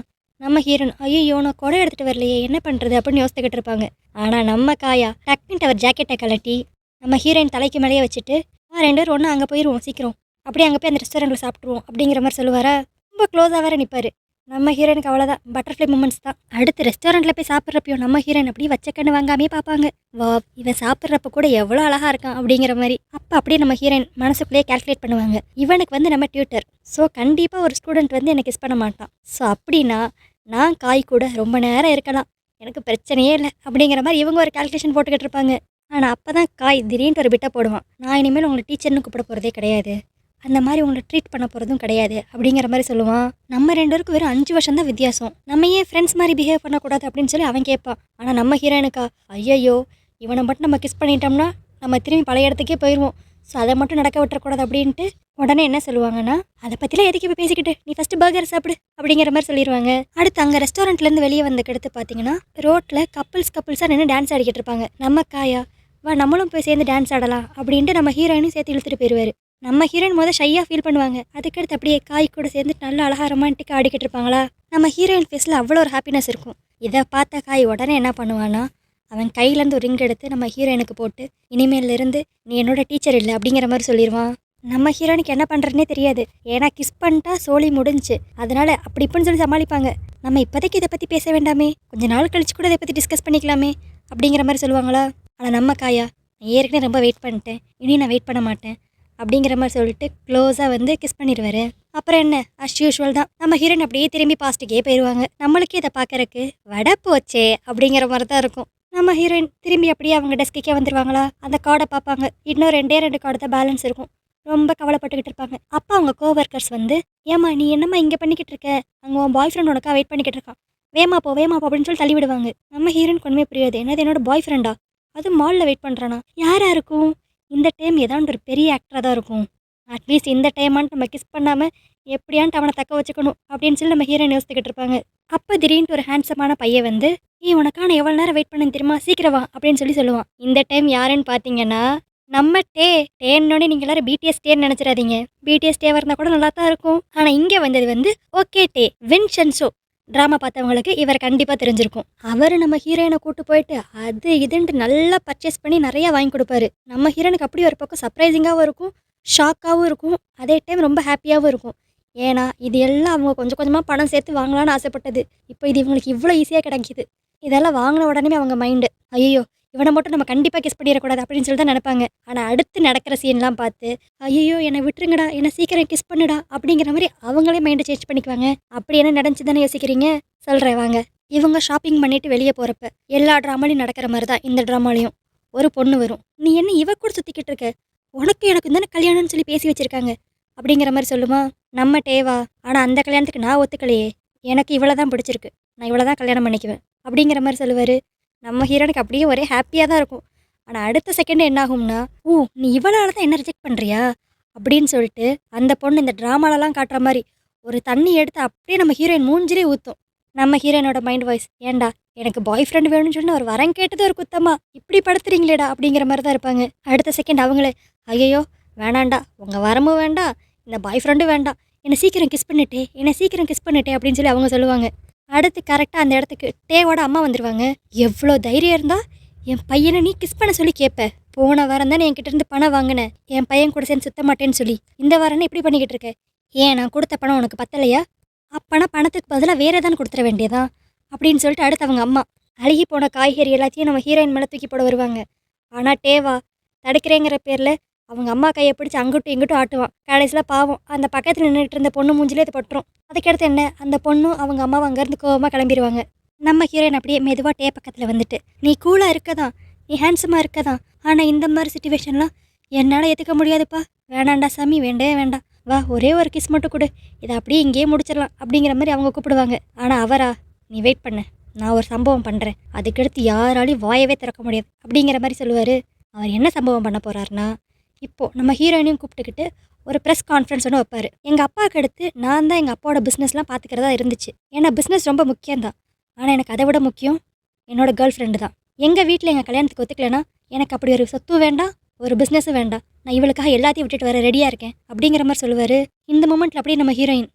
நம்ம ஹீரோன் ஐயோ நான் குடம் எடுத்துகிட்டு வரலையே என்ன பண்ணுறது அப்படின்னு யோசித்துக்கிட்டு இருப்பாங்க. ஆனால் நம்ம காயா டக்குன்ட்டு அவர் ஜாக்கெட்டை கலட்டி நம்ம ஹீரோயின் தலைக்கு மேலேயே வச்சுட்டு, ரெண்டு பேரும் ஒன்று அங்கே போயிடுவோம் சீக்கிரம், அப்படியே அங்கே போய் அந்த ரெஸ்டாரண்ட்டில் சாப்பிட்ருவோம் அப்படிங்கிற மாதிரி சொல்லுவாரா. ரொம்ப க்ளோஸாக வேறு நிற்பார். நம்ம ஹீரோயினுக்கு அவ்வளோதான், பட்டர்ஃப்ளை மூமெண்ட்ஸ் தான். அடுத்து ரெஸ்டாரண்ட்டில் போய் சாப்பிட்றப்பையும் நம்ம ஹீரோயின் அப்படியே வச்ச கண்ணு வாங்காமே பார்ப்பாங்க. வா இவன் சாப்பிட்றப்ப கூட எவ்வளோ அழகாக இருக்கான் அப்படிங்கிற மாதிரி. அப்போ அப்படியே நம்ம ஹீரோயின் மனசுக்குள்ளேயே கால்குலேட் பண்ணுவாங்க, இவனுக்கு வந்து நம்ம டியூட்டர், ஸோ கண்டிப்பாக ஒரு ஸ்டூடெண்ட் வந்து எனக்கு கிஸ் பண்ண மாட்டான், ஸோ அப்படின்னா நான் காய் கூட ரொம்ப நேரம் இருக்கலாம், எனக்கு பிரச்சனையே இல்லை அப்படிங்கிற மாதிரி இவங்க ஒரு கால்குலேஷன் போட்டுக்கிட்டு இருப்பாங்க. ஆனால் அப்போ தான் காய் திடீர்னு ஒரு பிட்டை போடுவான், நான் இனிமேல் உங்களை டீச்சர்னு கூப்பிட போகிறதே கிடையாது, அந்த மாதிரி உங்களை ட்ரீட் பண்ண போகிறதும் கிடையாது அப்படிங்கிற மாதிரி சொல்லுவான். நம்ம ரெண்டு பேருக்கும் வெறும் 5 வருஷம் தான் வித்தியாசம், நம்ம ஏன் ஃப்ரெண்ட்ஸ் மாதிரி பிஹேவ் பண்ணக்கூடாது அப்படின்னு சொல்லி அவன் கேட்பான். ஆனால் நம்ம ஹீரோயினுக்கா, ஐயையோ இவனை மட்டும் நம்ம கிஸ் பண்ணிட்டோம்னா நம்ம திரும்பி பழைய இடத்துக்கே போயிடுவோம், ஸோ அதை மட்டும் நடக்க விட்டுறக்கூடாது அப்படின்ட்டு உடனே என்ன சொல்லுவாங்கன்னா, அதை பற்றிலாம் எதுக்கு இப்போ பேசிக்கிட்டு, நீ ஃபஸ்ட்டு பர்கர் சாப்பிடு அப்படிங்கிற மாதிரி சொல்லிடுவாங்க. அடுத்து அங்கே ரெஸ்டாரண்ட்லேருந்து வெளியே வந்தக்கடுத்து பார்த்தீங்கன்னா ரோட்டில் கப்புள்ஸாக நின்று டான்ஸ் ஆடிக்கிட்டு இருப்பாங்க. நம்ம காயா, வா நம்மளும் போய் சேர்ந்து டான்ஸ் ஆடலாம் அப்படின்ட்டு நம்ம ஹீரோயினும் சேர்த்து இழுத்துட்டு போயிடுவார். நம்ம ஹீரோயின் முதல் ஷையாக ஃபீல் பண்ணுவாங்க. அதுக்கடுத்து அப்படியே காய் கூட சேர்ந்து நல்லா அழகாக ரொமான்டிக்காக ஆடிக்கிட்டு இருப்பாங்களா. நம்ம ஹீரோயின் ஃபேஸில் அவ்வளோ ஒரு ஹாப்பினஸ் இருக்கும். இதை பார்த்த காய் உடனே என்ன பண்ணுவான்னா, அவன் கையிலேருந்து ஒரு ரிங் எடுத்து நம்ம ஹீரோயினுக்கு போட்டு, இனிமேலேருந்து நீ என்னோட டீச்சர் இல்லை அப்படிங்கிற மாதிரி சொல்லிடுவான். நம்ம ஹீரோயினுக்கு என்ன பண்ணுறதுனே தெரியாது, ஏன்னா கிஸ் பண்ணிட்டா சோழி முடிஞ்சு, அதனால் அப்படி இப்படின்னு சொல்லி சமாளிப்பாங்க. நம்ம இப்போதைக்கு இதை பற்றி பேச வேண்டாமே, கொஞ்சம் நாள் கழிச்சு கூட இதை பற்றி டிஸ்கஸ் பண்ணிக்கலாமே அப்படிங்கிற மாதிரி சொல்லுவாங்களா. ஆனால் நம்ம காயா, நான் ஏற்கனவே ரொம்ப வெயிட் பண்ணிட்டேன், இனி நான் வெயிட் பண்ண மாட்டேன் அப்படிங்கிற மாதிரி சொல்லிட்டு க்ளோஸாக வந்து கிஸ் பண்ணிடுவார். அப்புறம் என்ன, அஸ் யூஷுவல் தான், நம்ம ஹீரோயின் அப்படியே திரும்பி பாஸ்ட்டுக்கே போயிடுவாங்க. நம்மளுக்கே இதை பார்க்கறக்கு வடை போச்சே அப்படிங்கிற மாதிரி தான் இருக்கும். நம்ம ஹீரோயின் திரும்பி அப்படியே அவங்க டெஸ்க்குக்கே வந்துடுவாங்களா. அந்த கார்டை பார்ப்பாங்க, இன்னும் 2 கார்டு தான் பேலன்ஸ் இருக்கும். ரொம்ப கவலைப்பட்டுக்கிட்டு இருப்பாங்க. அப்போ அவங்க கோவர்க்கர்ஸ் வந்து, ஏமா நீ என்னம்மா இங்கே பண்ணிக்கிட்டு இருக்க, அங்கே உன் பாய் ஃப்ரெண்ட் உனக்கா வெயிட் பண்ணிக்கிட்டு இருக்கான், வேமா போ அப்படின்னு சொல்லி தள்ளி விடுவாங்க. நம்ம ஹீரோயின் ஒன்றுமே புரியாது, என்னது என்னோட பாய் ஃப்ரெண்டா, அது மாலில் வெயிட் பண்ணுறானா, யாராக இருக்கும், இந்த டைம் ஏதாவது ஒரு பெரிய ஆக்டராக தான் இருக்கும், அட்லீஸ்ட் இந்த டைமான்ட்டு நம்ம கிஸ் பண்ணாமல் எப்படியான்ட்டு அவனை தக்க வச்சுக்கணும் அப்படின்னு சொல்லி நம்ம ஹீரோயின் யோசிச்சுக்கிட்டு இருப்பாங்க. அப்போ திடீர்னு ஒரு ஹேண்ட்ஸமான பையன் வந்து, உனக்கான எவ்வளோ நேரம் வெயிட் பண்ணு தெரியுமா, சீக்கிரம் வா அப்படின்னு சொல்லி சொல்லுவான். இந்த டைம் யாருன்னு பார்த்தீங்கன்னா நம்ம டேன்னோடனே நீங்கள் எல்லாரும் பிடிஎஸ் டேன்னு நினச்சிடாதீங்க, பிடிஎஸ் டேவாக இருந்தால் கூட நல்லா தான் இருக்கும். ஆனால் இங்கே வந்தது வந்து ஓகே டே வின்சென்சோ. ட்ராமா பார்த்தவங்களுக்கு இவர் கண்டிப்பாக தெரிஞ்சிருக்கும். அவர் நம்ம ஹீரோயினை கூட்டு போயிட்டு அது இதுன்ட்டு நல்லா பர்ச்சேஸ் பண்ணி நிறையா வாங்கி கொடுப்பாரு. நம்ம ஹீரோனுக்கு அப்படி ஒரு பக்கம் சர்ப்ரைசிங்காகவும் இருக்கும், ஷாக்காகவும் இருக்கும், அதே டைம் ரொம்ப ஹாப்பியாகவும் இருக்கும். ஏன்னா இது எல்லாம் அவங்க கொஞ்சம் கொஞ்சமாக பணம் சேர்த்து வாங்கலான்னு ஆசைப்பட்டது, இப்போ இது இவங்களுக்கு இவ்வளோ ஈஸியாக கிடைக்கிது. இதெல்லாம் வாங்கின உடனே அவங்க மைண்டு, ஐயோ இவனை மட்டும் நம்ம கண்டிப்பாக கிஸ் பண்ணிடக்கூடாது அப்படின்னு சொல்லி தான் நினைப்பாங்க. ஆனால் அடுத்து நடக்கிற சீன்லாம் பார்த்து, ஐயோ என்னை விட்டுருங்கடா, என்னை சீக்கிரம் கிஸ் பண்ணுடா அப்படிங்கிற மாதிரி அவங்களே மைண்டை சேஞ்ச் பண்ணிக்குவாங்க. அப்படி என்ன நடந்துச்சு தானே யோசிக்கிறீங்க, சொல்கிறேன் வாங்க. இவங்க ஷாப்பிங் பண்ணிட்டு வெளியே போகிறப்ப எல்லா ட்ராமாலையும் நடக்கிற மாதிரி தான் இந்த ட்ராமாலையும் ஒரு பொண்ணு வரும். நீ என்ன இவ கூட சுற்றிக்கிட்டு இருக்க, உனக்கு எனக்கு தானே கல்யாணம்னு சொல்லி பேசி வச்சுருக்காங்க அப்படிங்கிற மாதிரி சொல்லுமா. நம்ம டேவா, ஆனால் அந்த கல்யாணத்துக்கு நான் ஒத்துக்கலையே, எனக்கு இவ்வளோ தான் பிடிச்சிருக்கு, நான் இவ்வளோ தான் கல்யாணம் பண்ணிக்குவேன் அப்படிங்கிற மாதிரி சொல்லுவார். நம்ம ஹீரோனுக்கு அப்படியே ஒரே ஹாப்பியாக தான் இருக்கும். ஆனால் அடுத்த செகண்ட் என்ன ஆகும்னா, நீ இவ்வளோ தான் என்ன ரிஜெக்ட் பண்ணுறியா அப்படின்னு சொல்லிட்டு அந்த பொண்ணு இந்த ட்ராமாலலாம் காட்டுற மாதிரி ஒரு தண்ணி எடுத்து அப்படியே நம்ம ஹீரோயின் மூஞ்சிலே ஊற்றும். நம்ம ஹீரோயினோட மைண்ட் வாய்ஸ், ஏண்டா எனக்கு பாய் ஃப்ரெண்ட் வேணும்னு சொல்லி ஒரு வரம் கேட்டது ஒரு குத்தமா, இப்படி படுத்துறீங்களேடா அப்படிங்கிற மாதிரி தான் இருப்பாங்க. அடுத்த செகண்ட் அவங்களே, ஐயோ வேணாண்டா, உங்கள் வரமும் வேண்டாம், இந்த பாய் ஃப்ரெண்டும் வேண்டாம், என்னை சீக்கிரம் கிஸ் பண்ணிட்டே அப்படின்னு சொல்லி அவங்க சொல்லுவாங்க. அடுத்து கரெக்டாக அந்த இடத்துக்கு டேவோட அம்மா வந்துடுவாங்க. எவ்வளோ தைரியம் இருந்தால் என் பையனை நீ கிஸ் பண்ண சொல்லி கேட்ப? போன வாரம் தானே என்கிட்ட இருந்து பணம் வாங்கினேன், என் பையன் கூட சேர்ந்து சுத்த மாட்டேன்னு சொல்லி. இந்த வாரம் இப்படி பண்ணிக்கிட்டு இருக்க? ஏன் நான் கொடுத்த பணம் உனக்கு பத்தலையா? அப்பனா பணத்துக்கு பதிலாக வேற ஏதாவது கொடுத்துட வேண்டியதான் அப்படின்னு சொல்லிட்டு அடுத்து அவங்க அம்மா அழுகி போன காய்கறி எல்லாத்தையும் நம்ம ஹீரோயின் மேலே தூக்கி போட வருவாங்க. ஆனால் டேவா தடுக்கிறேங்கிற பேரில் அவங்க அம்மா கையை பிடிச்சி அங்கிட்டும் இங்கிட்டும் ஆட்டுவான். கடைசியில் பாவம் அந்த பக்கத்தில் நின்றுட்டு இருந்த பொண்ணு மூஞ்சிலே இது பட்டுரும். அதுக்கடுத்து என்ன, அந்த பொண்ணும் அவங்க அம்மாவை அங்கேருந்து கோவமாக கிளம்பிடுவாங்க. நம்ம ஹீரோயின் அப்படியே மெதுவாக டே பக்கத்தில் வந்துட்டு, நீ கூலாக இருக்கதான், நீ ஹேண்ட்ஸமாக இருக்கதான், ஆனால் இந்த மாதிரி சுச்சுவேஷன்லாம் என்னால் ஏற்றுக்க முடியாதுப்பா. வேணாண்டா சாமி, வேண்டவே வேண்டாம், வா ஒரே ஒரு கிஸ் மட்டும் கொடு, இதை அப்படியே இங்கேயே முடிச்சிடலாம் அப்படிங்கிற மாதிரி அவங்க கூப்பிடுவாங்க. ஆனால் அவரா, நீ வெயிட் பண்ண, நான் ஒரு சம்பவம் பண்ணுறேன், அதுக்கடுத்து யாராலையும் வாயவே திறக்க முடியாது அப்படிங்கிற மாதிரி சொல்லுவார். அவர் என்ன சம்பவம் பண்ண போகிறாருன்னா, இப்போது நம்ம ஹீரோயினையும் கூப்பிட்டுக்கிட்டு ஒரு ப்ரெஸ் கான்ஃபரன்ஸ் ஒன்று வைப்பார். எங்கள் அப்பாவுக்கு அடுத்து நான் தான் எங்கள் அப்பாவோட பிஸ்னஸ்லாம் பார்த்துக்கிறதா இருந்துச்சு. ஏன்னா பிஸ்னஸ் ரொம்ப முக்கியம்தான், ஆனால் எனக்கு அதை விட முக்கியம் என்னோட கேர்ள் ஃப்ரெண்டு தான். எங்கள் வீட்டில் எங்கள் கல்யாணத்துக்கு ஒத்துக்கலைன்னா எனக்கு அப்படி ஒரு சொத்தும் வேண்டாம், ஒரு பிஸ்னஸும் வேண்டாம், நான் இவளுக்காக எல்லாத்தையும் விட்டுட்டு வர ரெடியாக இருக்கேன் அப்படிங்கிற மாதிரி சொல்லுவார். இந்த மூமெண்ட்டில் அப்படியே நம்ம ஹீரோயின்,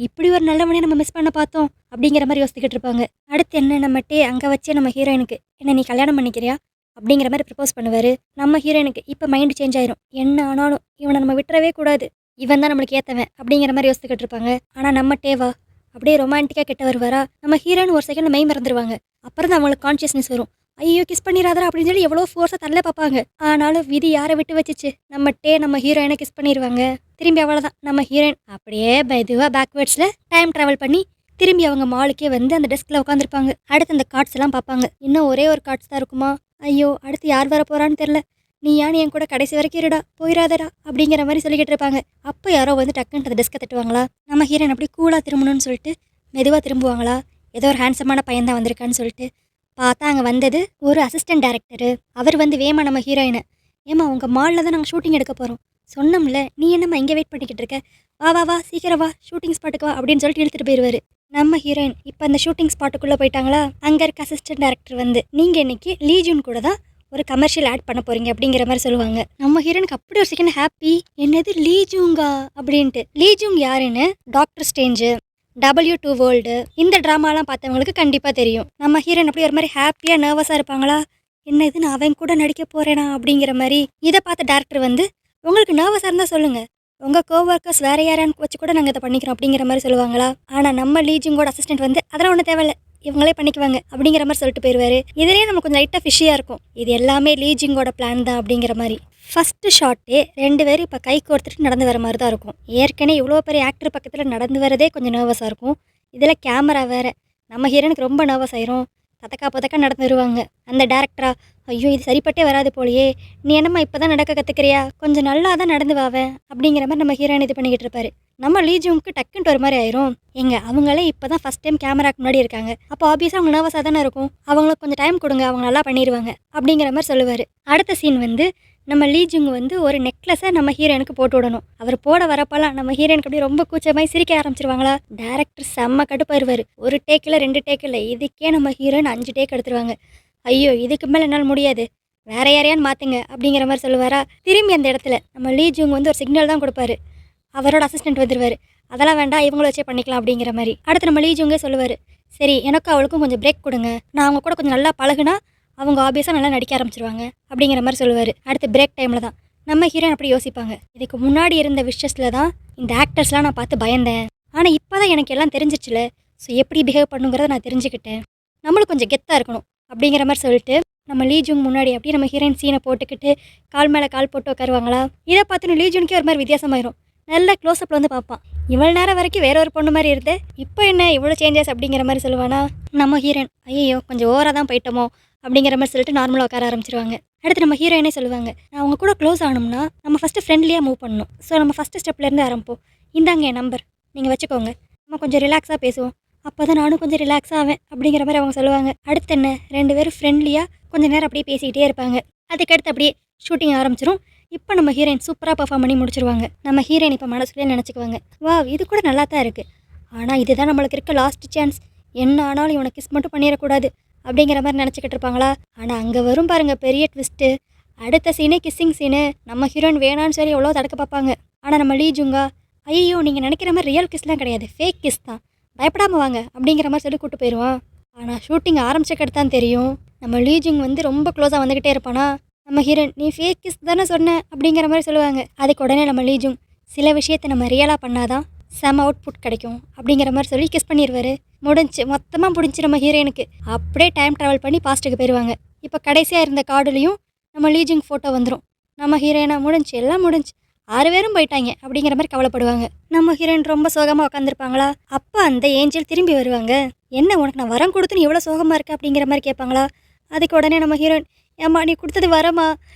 இப்படி ஒரு நல்ல மணியை நம்ம மிஸ் பண்ண பார்த்தோம் அப்படிங்கிற மாதிரி யோசிச்சுக்கிட்டு இருப்பாங்க. அடுத்து என்ன, நம்ம அங்கே வச்சே நம்ம ஹீரோயினுக்கு என்ன நீ கல்யாணம் பண்ணிக்கிறியா அப்படிங்கிற மாதிரி ப்ரப்போஸ் பண்ணுவார். நம்ம ஹீரோயினுக்கு இப்போ மைண்டு சேஞ்ச் ஆயிரும். என்ன ஆனாலும் இவனை நம்ம விட்டுறவே கூடாது, இவன் தான் நம்மளுக்கு ஏற்றவன் அப்படிங்கிற மாதிரி யோசிச்சுக்கிட்டு இருப்பாங்க. ஆனால் நம்ம டேவா அப்படியே ரொமான்டிக்காக கிட்ட வருவாரா. நம்ம ஹீரோயின் ஒரு செகண்ட் மெய் மறந்துடுவாங்க. அப்புறம் தான் அவங்களுக்கு கான்ஷியஸ்னஸ் வரும். ஐயோ கிஸ் பண்ணிடாதா அப்படின்னு சொல்லி எவ்வளோ ஃபோர்ஸாக தள்ள பார்ப்பாங்க. ஆனாலும் விதி யாரை விட்டு வச்சிச்சு, நம்ம ஹீரோயினை கிஸ் பண்ணிடுவாங்க. திரும்பி அவ்வளோதான், நம்ம ஹீரோயின் அப்படியே மெதுவாக பேக்வேர்ட்ஸில் டைம் ட்ராவல் பண்ணி திரும்பி அவங்க மாலுக்கே வந்து அந்த டெஸ்கில் உட்காந்துருப்பாங்க. அடுத்து அந்த கார்ட்ஸ் எல்லாம் பார்ப்பாங்க. இன்னும் ஒரே ஒரு கார்ட்ஸ் தான் இருக்குமா, ஐயோ அடுத்து யார் வர போகிறான்னு தெரில, நீ யானு என் கூட கடைசி வரைக்கும் இருடா, போயிடாதடா அப்படிங்கிற மாதிரி சொல்லிக்கிட்டு இருப்பாங்க. அப்போ யாரோ வந்து டக்குன்ட்டு அந்த டெஸ்க்கை தட்டுவாங்களா. நம்ம ஹீரோயின் அப்படி கூலாக திரும்பணும்னு சொல்லிட்டு மெதுவாக திரும்புவாங்களா. ஏதோ ஒரு ஹேண்ட்ஸமான பையன் தான் வந்திருக்கான்னு சொல்லிட்டு பார்த்தா அங்கே வந்தது ஒரு அசிஸ்டன்ட் டைரக்டரு. அவர் வந்து வேமா நம்ம ஹீரோயினை, ஏமா உங்கள் மாலில் தான் நாங்கள் ஷூட்டிங் எடுக்க போகிறோம், சொன்னோம்ல நீ என்னம்மா இங்கே வெயிட் பண்ணிக்கிட்டு இருக்க, வா வா வா சீக்கிரம் வா ஷூட்டிங் ஸ்பாட்டுக்கு வா அப்படின்னு சொல்லிட்டு இழுத்துட்டு போயிடுவார். நம்ம ஹீரோயின் இப்போ அந்த ஷூட்டிங் ஸ்பாட்டுக்குள்ளே போயிட்டாங்களா. அங்கே இருக்க அசிஸ்டன்ட் டைரக்டர் வந்து, நீங்கள் இன்னைக்கு லீஜூன் கூட தான் ஒரு கமர்ஷியல் ஆட் பண்ண போகிறீங்க அப்படிங்கிற மாதிரி சொல்லுவாங்க. நம்ம ஹீரோனுக்கு அப்படி ஒரு செகண்ட் ஹாப்பி, என்னது லீஜூங்கா அப்படின்ட்டு. லீஜூங் யாருன்னு டாக்டர் ஸ்ட்ரேஞ்சு, W2 வேர்ல்டு இந்த ட்ராமாலாம் பார்த்தவங்களுக்கு கண்டிப்பாக தெரியும். நம்ம ஹீரோயின் அப்படி ஒரு மாதிரி ஹாப்பியாக நர்வஸாக இருப்பாங்களா, என்ன இது நான் அவன் கூட நடிக்க போகிறேனா அப்படிங்கிற மாதிரி. இதை பார்த்த டேரக்டர் வந்து, உங்களுக்கு நர்வஸாக இருந்தால் சொல்லுங்கள், உங்கள் கோவர்க்கர்ஸ் வேறு யாரான்னு வச்சு கூட நாங்கள் இதை பண்ணிக்கிறோம் அப்படிங்கிற மாதிரி சொல்லுவாங்களா. ஆனால் நம்ம லீஜுங்கோட அசிஸ்டன்ட் வந்து, அதெல்லாம் ஒன்றும் தேவையில்லை, இவங்களே பண்ணிக்குவாங்க அப்படிங்கிற மாதிரி சொல்லிட்டு போயிடுவார். இதுலேயே நம்ம கொஞ்சம் லைட்டாக ஃபிஷியாக இருக்கும், இது எல்லாமே லீஜிங்கோட பிளான் தான் அப்படிங்கிற மாதிரி. ஃபஸ்ட்டு ஷார்ட்டே 2 பேரும் இப்போ கை கோர்த்துட்டு நடந்து வர மாதிரி தான் இருக்கும். ஏற்கனவே இவ்வளோ பெரிய ஆக்டர் பக்கத்தில் நடந்து வரதே கொஞ்சம் நர்வஸாக இருக்கும், இதில் கேமரா வேறு. நம்ம ஹீரோனுக்கு ரொம்ப நர்வஸ் ஆயிரும், ததக்கா பதக்கா நடந்து வருவாங்க. அந்த டேரக்டரா, ஐயோ இது சரிப்பட்டே வராது போலையே, நீ என்னம்மா இப்போ தான் நடக்க கற்றுக்கிறியா, கொஞ்சம் நல்லா தான் நடந்து வாவேன் அப்படிங்கிற மாதிரி நம்ம ஹீரோயின் இது பண்ணிக்கிட்டு இருப்பாரு. நம்ம லீஜுங்க்கு டக்குன்ட்டு ஒரு மாதிரி ஆயிரும். அவங்களே இப்போ தான் ஃபஸ்ட் டைம் கேமராக்கு முன்னாடி இருக்காங்க, அப்போ ஆப்வியஸாக அவங்க நர்வஸாக தானே இருக்கும், அவங்களுக்கு கொஞ்சம் டைம் கொடுங்க, அவங்க நல்லா பண்ணிடுவாங்க அப்படிங்கிற மாதிரி சொல்லுவார். அடுத்த சீன் வந்து நம்ம லீஜுங் வந்து ஒரு நெக்லஸை நம்ம ஹீரோயினுக்கு போட்டு விடணும். அவர் போட வரப்பெல்லாம் நம்ம ஹீரோயினுக்கு அப்படியே ரொம்ப கூச்சமாய் சிரிக்க ஆரம்பிச்சிருவாங்களா. டேரக்டர் செம்ம கடுப்பாயிருவார். ஒரு டேக்கில் 2 டேக்கில் இதுக்கே நம்ம ஹீரோயின் 5 டேக் எடுத்துருவாங்க. ஐயோ இதுக்கு மேலே என்னால் முடியாது, வேற யாரையான்னு மாற்றுங்க அப்படிங்கிற மாதிரி சொல்லுவாரா. திரும்பி அந்த இடத்துல நம்ம லீஜுங் வந்து ஒரு சிக்னல் தான் கொடுப்பாரு, அவரோட அசிஸ்டன்ட் வந்துடுவார். அதெல்லாம் வேண்டாம், இவங்கள வச்சே பண்ணிக்கலாம் அப்படிங்கிற மாதிரி. அடுத்து நம்ம லீஜுங்கே சொல்லுவார், சரி எனக்கும் அவளுக்கும் கொஞ்சம் பிரேக் கொடுங்க, நான் அவங்க கூட கொஞ்சம் நல்லா பழகுனா அவங்க ஆப்வியஸாக நல்லா நடிக்க ஆரம்பிச்சிருவாங்க அப்படிங்கிற மாதிரி சொல்லுவார். அடுத்து பிரேக் டைமில் தான் நம்ம ஹீரோயின் அப்படி யோசிப்பாங்க, இதுக்கு முன்னாடி இருந்த விஷஸில் தான் இந்த ஆக்டர்ஸ்லாம் நான் பார்த்து பயந்தேன், ஆனால் இப்போ தான் எனக்கு எல்லாம் தெரிஞ்சிச்சுல, ஸோ எப்படி பிஹேவ் பண்ணுங்கிறத நான் தெரிஞ்சுக்கிட்டேன், நம்மளும் கொஞ்சம் கெத்தாக இருக்கணும் அப்படிங்கிற மாதிரி சொல்லிட்டு நம்ம லீஜுங் முன்னாடி அப்படியே நம்ம ஹீரோயின் சீனை போட்டுக்கிட்டு கால் மேலே கால் போட்டு உட்காருவாங்களா. இதை பார்த்துன்னு லீஜுனுக்கே ஒரு மாதிரி வித்தியாசமாயிரும். நல்ல க்ளோஸ்அப்பில் வந்து பார்ப்பான், இவ்வளோ நேரம் வரைக்கும் வேற ஒரு பொண்ணு மாதிரி இருந்தே, இப்போ என்ன இவ்வளோ சேஞ்சஸ் அப்படிங்கிற மாதிரி சொல்லுவானா. நம்ம ஹீரோயின் ஐயோ கொஞ்சம் ஓவராக தான் போயிட்டோமோ அப்படிங்கிற மாதிரி சொல்லிட்டு நார்மலாக உட்கார ஆரம்பிச்சிருவாங்க. அடுத்து நம்ம ஹீரோயினே சொல்லுவாங்க, நான் அவங்க கூட க்ளோஸ் ஆகணும்னா நம்ம ஃபஸ்ட்டு ஃப்ரெண்ட்லியாக மூவ் பண்ணணும், ஸோ நம்ம ஃபஸ்ட்டு ஸ்டெப்லேருந்து ஆரம்பிப்போம், இந்தாங்க என் நம்பர் நீங்கள் வச்சுக்கோங்க, நம்ம கொஞ்சம் ரிலாக்ஸாக பேசுவோம், அப்போ தான் நானும் கொஞ்சம் ரிலாக்ஸாக ஆவேன் அப்படிங்கிற மாதிரி அவங்க சொல்லுவாங்க. அடுத்து என்ன 2 பேரும் ஃப்ரெண்ட்லியாக கொஞ்சம் நேரம் அப்படியே பேசிக்கிட்டே இருப்பாங்க. அதுக்கடுத்து அப்படியே ஷூட்டிங் ஆரம்பிச்சிடும். இப்போ நம்ம ஹீரோயின் சூப்பராக பர்ஃபார்ம் பண்ணி முடிச்சிருவாங்க. நம்ம ஹீரோயின் இப்போ மனசுலேயே நினச்சிக்குவாங்க, வா இது கூட நல்லா தான் இருக்குது, ஆனால் இதுதான் நம்மளுக்கு இருக்க லாஸ்ட் சான்ஸ், என்ன ஆனாலும் இவனை கிஸ் மட்டும் பண்ணிடக்கூடாது அப்படிங்கிற மாதிரி நினச்சிக்கிட்டு இருப்பாங்களா? ஆனால் அங்கே வரும் பாருங்க பெரிய ட்விஸ்ட்டு. அடுத்த சீனே கிஸ்ஸிங் சீனு. நம்ம ஹீரோயின் வேணான்னு சொல்லி எவ்வளோ தடுக்க பார்ப்பாங்க. ஆனால் நம்ம லீ ஜுங்கா, ஐயோ நீங்கள் நினைக்கிற மாதிரி ரியல் கிஸ்லாம் கிடையாது, ஃபேக் கிஸ் தான், பயப்படாமல் வாங்க அப்படிங்கிற மாதிரி சொல்லி கூப்பிட்டு போயிடுவான். ஆனால் ஷூட்டிங் ஆரம்பிச்சக்கட்டு தான் தெரியும் நம்ம லீ ஜுங் வந்து ரொம்ப க்ளோஸாக வந்துக்கிட்டே இருப்பானா. நம்ம ஹீரோயின் நீ ஃபேக் கிஸ் தானே சொன்ன அப்படிங்கிற மாதிரி சொல்லுவாங்க. அதுக்கு உடனே நம்ம லீ ஜுங் சில விஷயத்தை நம்ம ரியலாக பண்ணாதான் செம அவுட்புட் கிடைக்கும் அப்படிங்கிற மாதிரி சொல்லி கிஸ் பண்ணிடுவார். முடிஞ்சு மொத்தமாக முடிஞ்சு நம்ம ஹீரோயினுக்கு அப்படியே டைம் ட்ராவல் பண்ணி பாஸ்ட்டுக்கு போயிடுவாங்க. இப்போ கடைசியாக இருந்த கார்டுலையும் நம்ம லீ ஜுங் ஃபோட்டோ வந்துடும். நம்ம ஹீரோயினாக முடிஞ்சு எல்லாம் முடிஞ்சு 6 பேரும் போயிட்டாங்க அப்படிங்கிற மாதிரி கவலைப்படுவாங்க. நம்ம ஹீரோயின் ரொம்ப சோகமாக உட்காந்துருப்பாங்களா? அப்போ அந்த ஏஞ்சல் திரும்பி வருவாங்க. என்ன உனக்கு நான் வரம் கொடுத்து நீ எவ்வளோ சோகமாக இருக்க அப்படிங்கிற மாதிரி கேட்பாங்களா? அதுக்கு உடனே நம்ம ஹீரோயின், ஏம்மா நீ கொடுத்தது வரமா,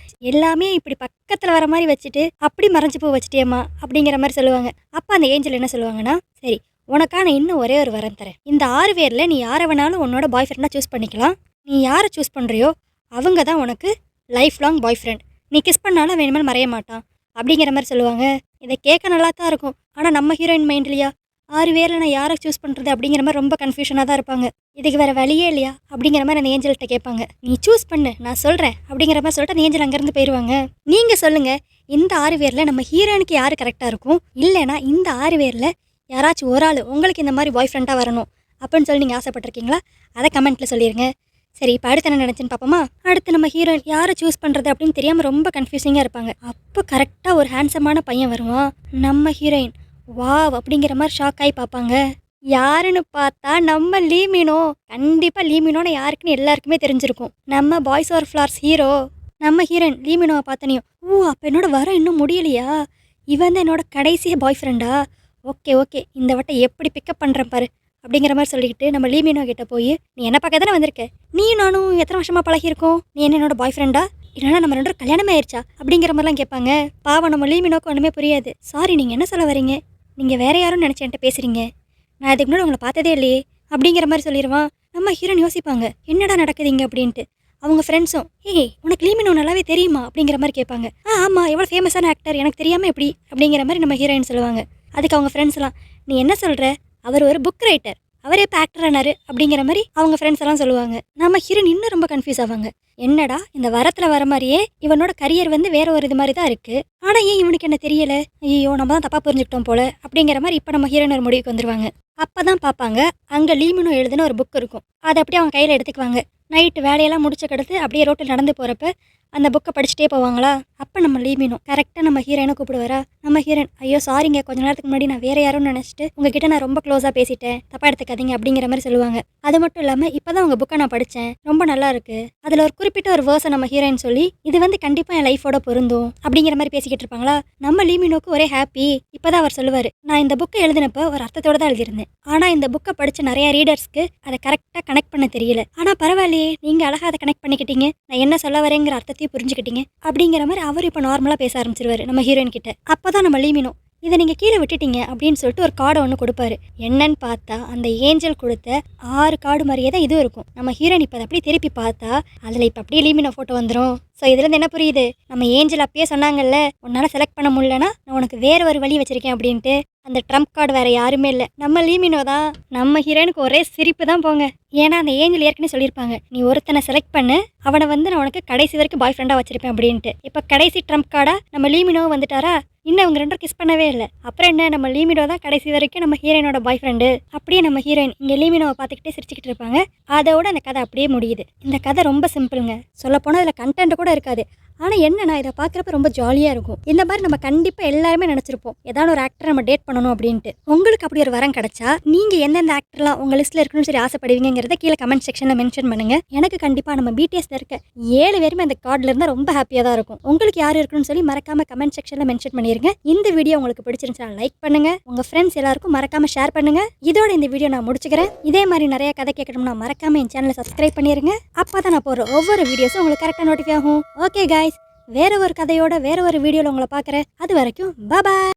எல்லாமே இப்படி பக்கத்தில் வர மாதிரி வச்சுட்டு அப்படி மறைஞ்சு பூ வச்சுட்டேம்மா அப்படிங்கிற மாதிரி சொல்லுவாங்க. அப்போ அந்த ஏஞ்சல் என்ன சொல்லுவாங்கன்னா, சரி உனக்கான இன்னும் ஒரே ஒரு வரம் தரேன். இந்த 6 பேரில் நீ யாரை வேணாலும் உன்னோட பாய் ஃப்ரெண்டாக சூஸ் பண்ணிக்கலாம். நீ யாரை சூஸ் பண்ணுறியோ அவங்க தான் உனக்கு லைஃப் லாங் பாய் ஃப்ரெண்ட். நீ கிஸ் பண்ணாலும் வேணுமே மறைய மாட்டான் அப்படிங்கிற மாதிரி சொல்லுவாங்க. இதை கேட்க நல்லா தான் இருக்கும். ஆனால் நம்ம ஹீரோயின் மைண்ட்லையா 6 பேரில் நான் யாரை சூஸ் பண்ணுறது அப்படிங்கிற மாதிரி ரொம்ப கன்ஃபியூஷனாக தான் இருப்பாங்க. இதுக்கு வேறு வழியே இல்லையா அப்படிங்கிற மாதிரி அந்த ஏஞ்சல்கிட்ட கேட்பாங்க. நீ சூஸ் பண்ணு நான் சொல்கிறேன் அப்படிங்கிற மாதிரி சொல்லிட்டு அந்த ஏஞ்சல் அங்கேருந்து போயிடுவாங்க. நீங்கள் சொல்லுங்கள், இந்த 6 பேரில் நம்ம ஹீரோயினுக்கு யார் கரெக்டாக இருக்கும், இல்லைனா இந்த 6 பேரில் யாராச்சும் ஒரு ஆள் உங்களுக்கு இந்த மாதிரி பாய் ஃப்ரெண்டாக வரணும் அப்படின்னு சொல்லி நீங்கள் ஆசைப்பட்டிருக்கீங்களா? அதை கமெண்ட்டில் சொல்லிடுங்க. சரி, இப்போ அடுத்து என்ன நினச்சின்னு பார்ப்போமா? அடுத்து நம்ம ஹீரோயின் யாரை சூஸ் பண்ணுறது அப்படின்னு தெரியாமல் ரொம்ப கன்ஃபியூசிங்காக இருப்பாங்க. அப்போ கரெக்டாக ஒரு ஹேண்ட்ஸமான பையன் வருவான். நம்ம ஹீரோயின் வாவ் அப்படிங்கிற மாதிரி ஷாக் ஆகி பார்ப்பாங்க. யாருன்னு பார்த்தா நம்ம லீ மீனோ. கண்டிப்பாக லீ மீனோன்னு யாருக்குன்னு எல்லாருக்குமே தெரிஞ்சிருக்கும். நம்ம பாய்ஸ் ஆர் ஃப்ளார்ஸ் ஹீரோ. நம்ம ஹீரோயின் லீ மீனோவை பார்த்தனையும், ஓ அப்போ என்னோட வரம் இன்னும் முடியலையா, இவன் தான் என்னோட கடைசி பாய் ஃப்ரெண்டா, ஓகே ஓகே இந்த வட்டம் எப்படி பிக்கப் பண்ணுறேன் பாரு அப்படிங்கிற மாதிரி சொல்லிக்கிட்டு நம்ம லீ மீனோ கிட்ட போய், நீ என்ன பார்க்க தானே வந்திருக்க, நீயும் நானும் எத்தனை வருஷமாக பழகியிருக்கோம், நீ என்னோட பாய் ஃப்ரெண்டா இல்லைனா நம்ம 2 கல்யாணமே ஆயிடுச்சா அப்படிங்கிற மாதிரிலாம் கேட்பாங்க. பாவம் நம்ம லீ மீனோக்கு ஒன்றுமே புரியாது. சாரி நீங்கள் என்ன சொல்ல வரீங்க, நீங்கள் வேறு யாரும் நினச்சி என்கிட்ட பேசுகிறீங்க, நான் இதுக்கு முன்னாடி உங்களை பார்த்ததே இல்லையே அப்படிங்கிற மாதிரி சொல்லிடுவான். நம்ம ஹீரோயின் யோசிப்பாங்க, என்னடா நடக்குதுங்க அப்படின்ட்டு. அவங்க ஃப்ரெண்ட்ஸும், ஏய் உனக்கு லீ மீனோ நல்லாவே தெரியுமா அப்படிங்கிற மாதிரி கேட்பாங்க. ஆமாம், எவ்வளோ ஃபேமஸான ஆக்டர், எனக்கு தெரியாமல் எப்படி அப்படிங்கிற மாதிரி நம்ம ஹீரோயின் சொல்லுவாங்க. அதுக்கு அவங்க ஃப்ரெண்ட்ஸ்லாம், நீ என்ன சொல்கிற, அவர் ஒரு புக் ரைட்டர், அவரே இப்போ ஆக்டர் ஆனாரு அப்படிங்கிற மாதிரி அவங்க ஃப்ரெண்ட்ஸ் எல்லாம் சொல்லுவாங்க. நம்ம ஹீரோயின் இன்னும் ரொம்ப கன்ஃபியூஸ் ஆவாங்க. என்னடா இந்த வரத்தில் வர மாதிரியே இவனோட கரியர் வந்து வேற ஒரு இது மாதிரி தான் இருக்குது, ஆனால் ஏன் இவனுக்கு என்ன தெரியலை, ஐயோ நம்ம தான் தப்பாக புரிஞ்சுக்கிட்டோம் போல அப்படிங்கிற மாதிரி இப்போ நம்ம ஹீரோயின் ஒரு முடிவுக்கு வந்துருவாங்க. அப்போ தான் பார்ப்பாங்க அங்கே லீ மீனோ எழுதின ஒரு புக் இருக்கும். அதை அப்படியே அவங்க கையில் எடுத்துக்குவாங்க. நைட்டு வேலையெல்லாம் முடிச்ச கிடத்து அப்படியே ரோட்டில் நடந்து போகிறப்ப அந்த புக்கை படிச்சுட்டே போவாங்களா? அப்போ நம்ம லீ மீனோ கரெக்டாக நம்ம ஹீரோயினை கூப்பிடுவாரா? நம்ம ஹீரோயின், ஐயோ சாரிங்க, கொஞ்ச நேரத்துக்கு முன்னாடி நான் வேறு யாரும் நினச்சிட்டு உங்ககிட்ட நான் ரொம்ப க்ளோஸாக பேசிட்டேன், தப்பாக எடுத்துக்காதீங்க அப்படிங்கிற மாதிரி சொல்லுவாங்க. அது மட்டும் இல்லாமல் இப்போ தான் உங்கள் புக்கை நான் படித்தேன், ரொம்ப நல்லா இருக்குது, அதில் ஒரு குறிப்பிட்ட ஒரு வேர்ஸை நம்ம ஹீரோயின் சொல்லி இது வந்து கண்டிப்பாக என் லைஃபோட பொருந்தும் அப்படிங்கிற மாதிரி பேசிக்கிட்டு இருப்பாங்களா? நம்ம லீ மீனோக்கு ஒரே ஹாப்பி. இப்போ தான் அவர் சொல்லுவார், நான் இந்த புக்கை எழுதினப்போ ஒரு அர்த்தத்தோடு தான் எழுதியிருந்தேன், ஆனால் இந்த புக்கை படித்த நிறைய ரீடர்ஸ்க்கு அதை கரெக்டாக கனெக்ட் பண்ண தெரியல, ஆனால் பரவாயில்லையே நீங்கள் அழகாக அதை கனெக்ட் பண்ணிக்கிட்டீங்க, நான் என்ன சொல்ல வரேங்கிற அர்த்தத்தையும் புரிஞ்சுக்கிட்டீங்க அப்படிங்கிற மாதிரி அவர் இப்போ நார்மலாக பேச ஆரம்பிச்சிருவாரு நம்ம ஹீரோயின் கிட்ட. அப்போ தான் நம்ம லீ மீனோ, இதை நீங்கள் கீழே விட்டுட்டீங்க அப்படின்னு சொல்லிட்டு ஒரு கார்டை ஒன்று கொடுப்பாரு. என்னன்னு பார்த்தா அந்த ஏஞ்சல் கொடுத்த 6 கார்டு மாதிரியே தான் இதுவும் இருக்கும். நம்ம ஹீரோயின் இப்போ அதை அப்படியே திருப்பி பார்த்தா அதில் இப்போ அப்படியே லீ மீனோ ஃபோட்டோ வந்துடும். ஸோ இதுலேருந்து என்ன புரியுது, நம்ம ஏஞ்சல் அப்பயே சொன்னாங்கல்ல, உன்னால் செலக்ட் பண்ண முடியலன்னா நான் உனக்கு வேறு ஒரு வழி வச்சுருக்கேன் அப்படின்ட்டு. அந்த ட்ரம்ப் கார்டு வேறு யாருமே இல்லை, நம்ம லீ மீனோ தான். நம்ம ஹீரோயினுக்கு ஒரே சிரிப்பு தான் போங்க. ஏன்னா அந்த ஏஞ்சல் ஏற்கனவே சொல்லியிருப்பாங்க, நீ ஒருத்தனை செலக்ட் பண்ணு, அவனை வந்து நான் உனக்கு கடைசி வரைக்கும் பாய் ஃப்ரெண்டாக வச்சிருப்பேன் அப்படின்ட்டு. இப்போ கடைசி ட்ரம்ப் கார்டா நம்ம லீ மீனோ வந்துட்டாரா? இன்னும் அவங்க 2 கிஸ் பண்ணவே இல்லை. அப்புறம் என்ன, நம்ம லீ மீனோ தான் கடைசி வரைக்கும் நம்ம ஹீரோயினோட பாய் ஃப்ரெண்டு. அப்படியே நம்ம ஹீரோயின் இங்கே லீ மீனோவை பார்த்துக்கிட்டே சிரிச்சுக்கிட்டு இருப்பாங்க. அதோட அந்த கதை அப்படியே முடியுது. இந்த கதை ரொம்ப சிம்பிளுங்க. சொல்லப்போனால் இதில் கண்டென்ட் கூட இருக்காது. ஆனால் என்னன்னா இதை பார்க்குறப்ப ரொம்ப ஜாலியாக இருக்கும். இந்த மாதிரி நம்ம கண்டிப்பாக எல்லாருமே நினச்சிருப்போம், ஏதாவது ஒரு ஆக்டர் நம்ம டேட் பண்ணணும் அப்படின்ட்டு. உங்களுக்கு அப்படி ஒரு வரம் கிடச்சா நீங்கள் எந்தெந்த ஆக்டர்லாம் உங்கள் லிஸ்ட்டில் இருக்கணும்னு சொல்லி ஆசைப்படுவீங்கிறத கீழே கமெண்ட் செக்ஷனில் மென்ஷன் பண்ணுங்கள். எனக்கு கண்டிப்பாக நம்ம பிடிஎஸ்ல இருக்க 7 பேருமே அந்த கார்டில் இருந்தால் ரொம்ப ஹாப்பியாக தான் இருக்கும். உங்களுக்கு யார் இருக்கணும்னு சொல்லி மறக்காமல் கமெண்ட் செக்ஷனில் மென்ஷன் பண்ணிடுங்க. இந்த வீடியோ உங்களுக்கு பிடிச்சிருந்துச்சுன்னா லைக் பண்ணுங்கள், உங்கள் ஃப்ரெண்ட்ஸ் எல்லாருக்கும் மறக்காமல் ஷேர் பண்ணுங்கள். இதோட இந்த வீடியோ நான் முடிச்சுக்கிறேன். இதே மாதிரி நிறைய கதை கேட்கணும்னா மறக்காமல் என் சேனலை சப்ஸ்கிரைப் பண்ணிடுங்க. அப்போ தான் நான் போடுற ஒவ்வொரு வீடியோஸும் உங்களுக்கு கரெக்டாக நோட்டிஃபை ஆகும். ஓகே கைஸ், வேற ஒரு கதையோட வேற ஒரு வீடியோவில் உங்களை பார்க்குறேன். அது வரைக்கும் பாய்.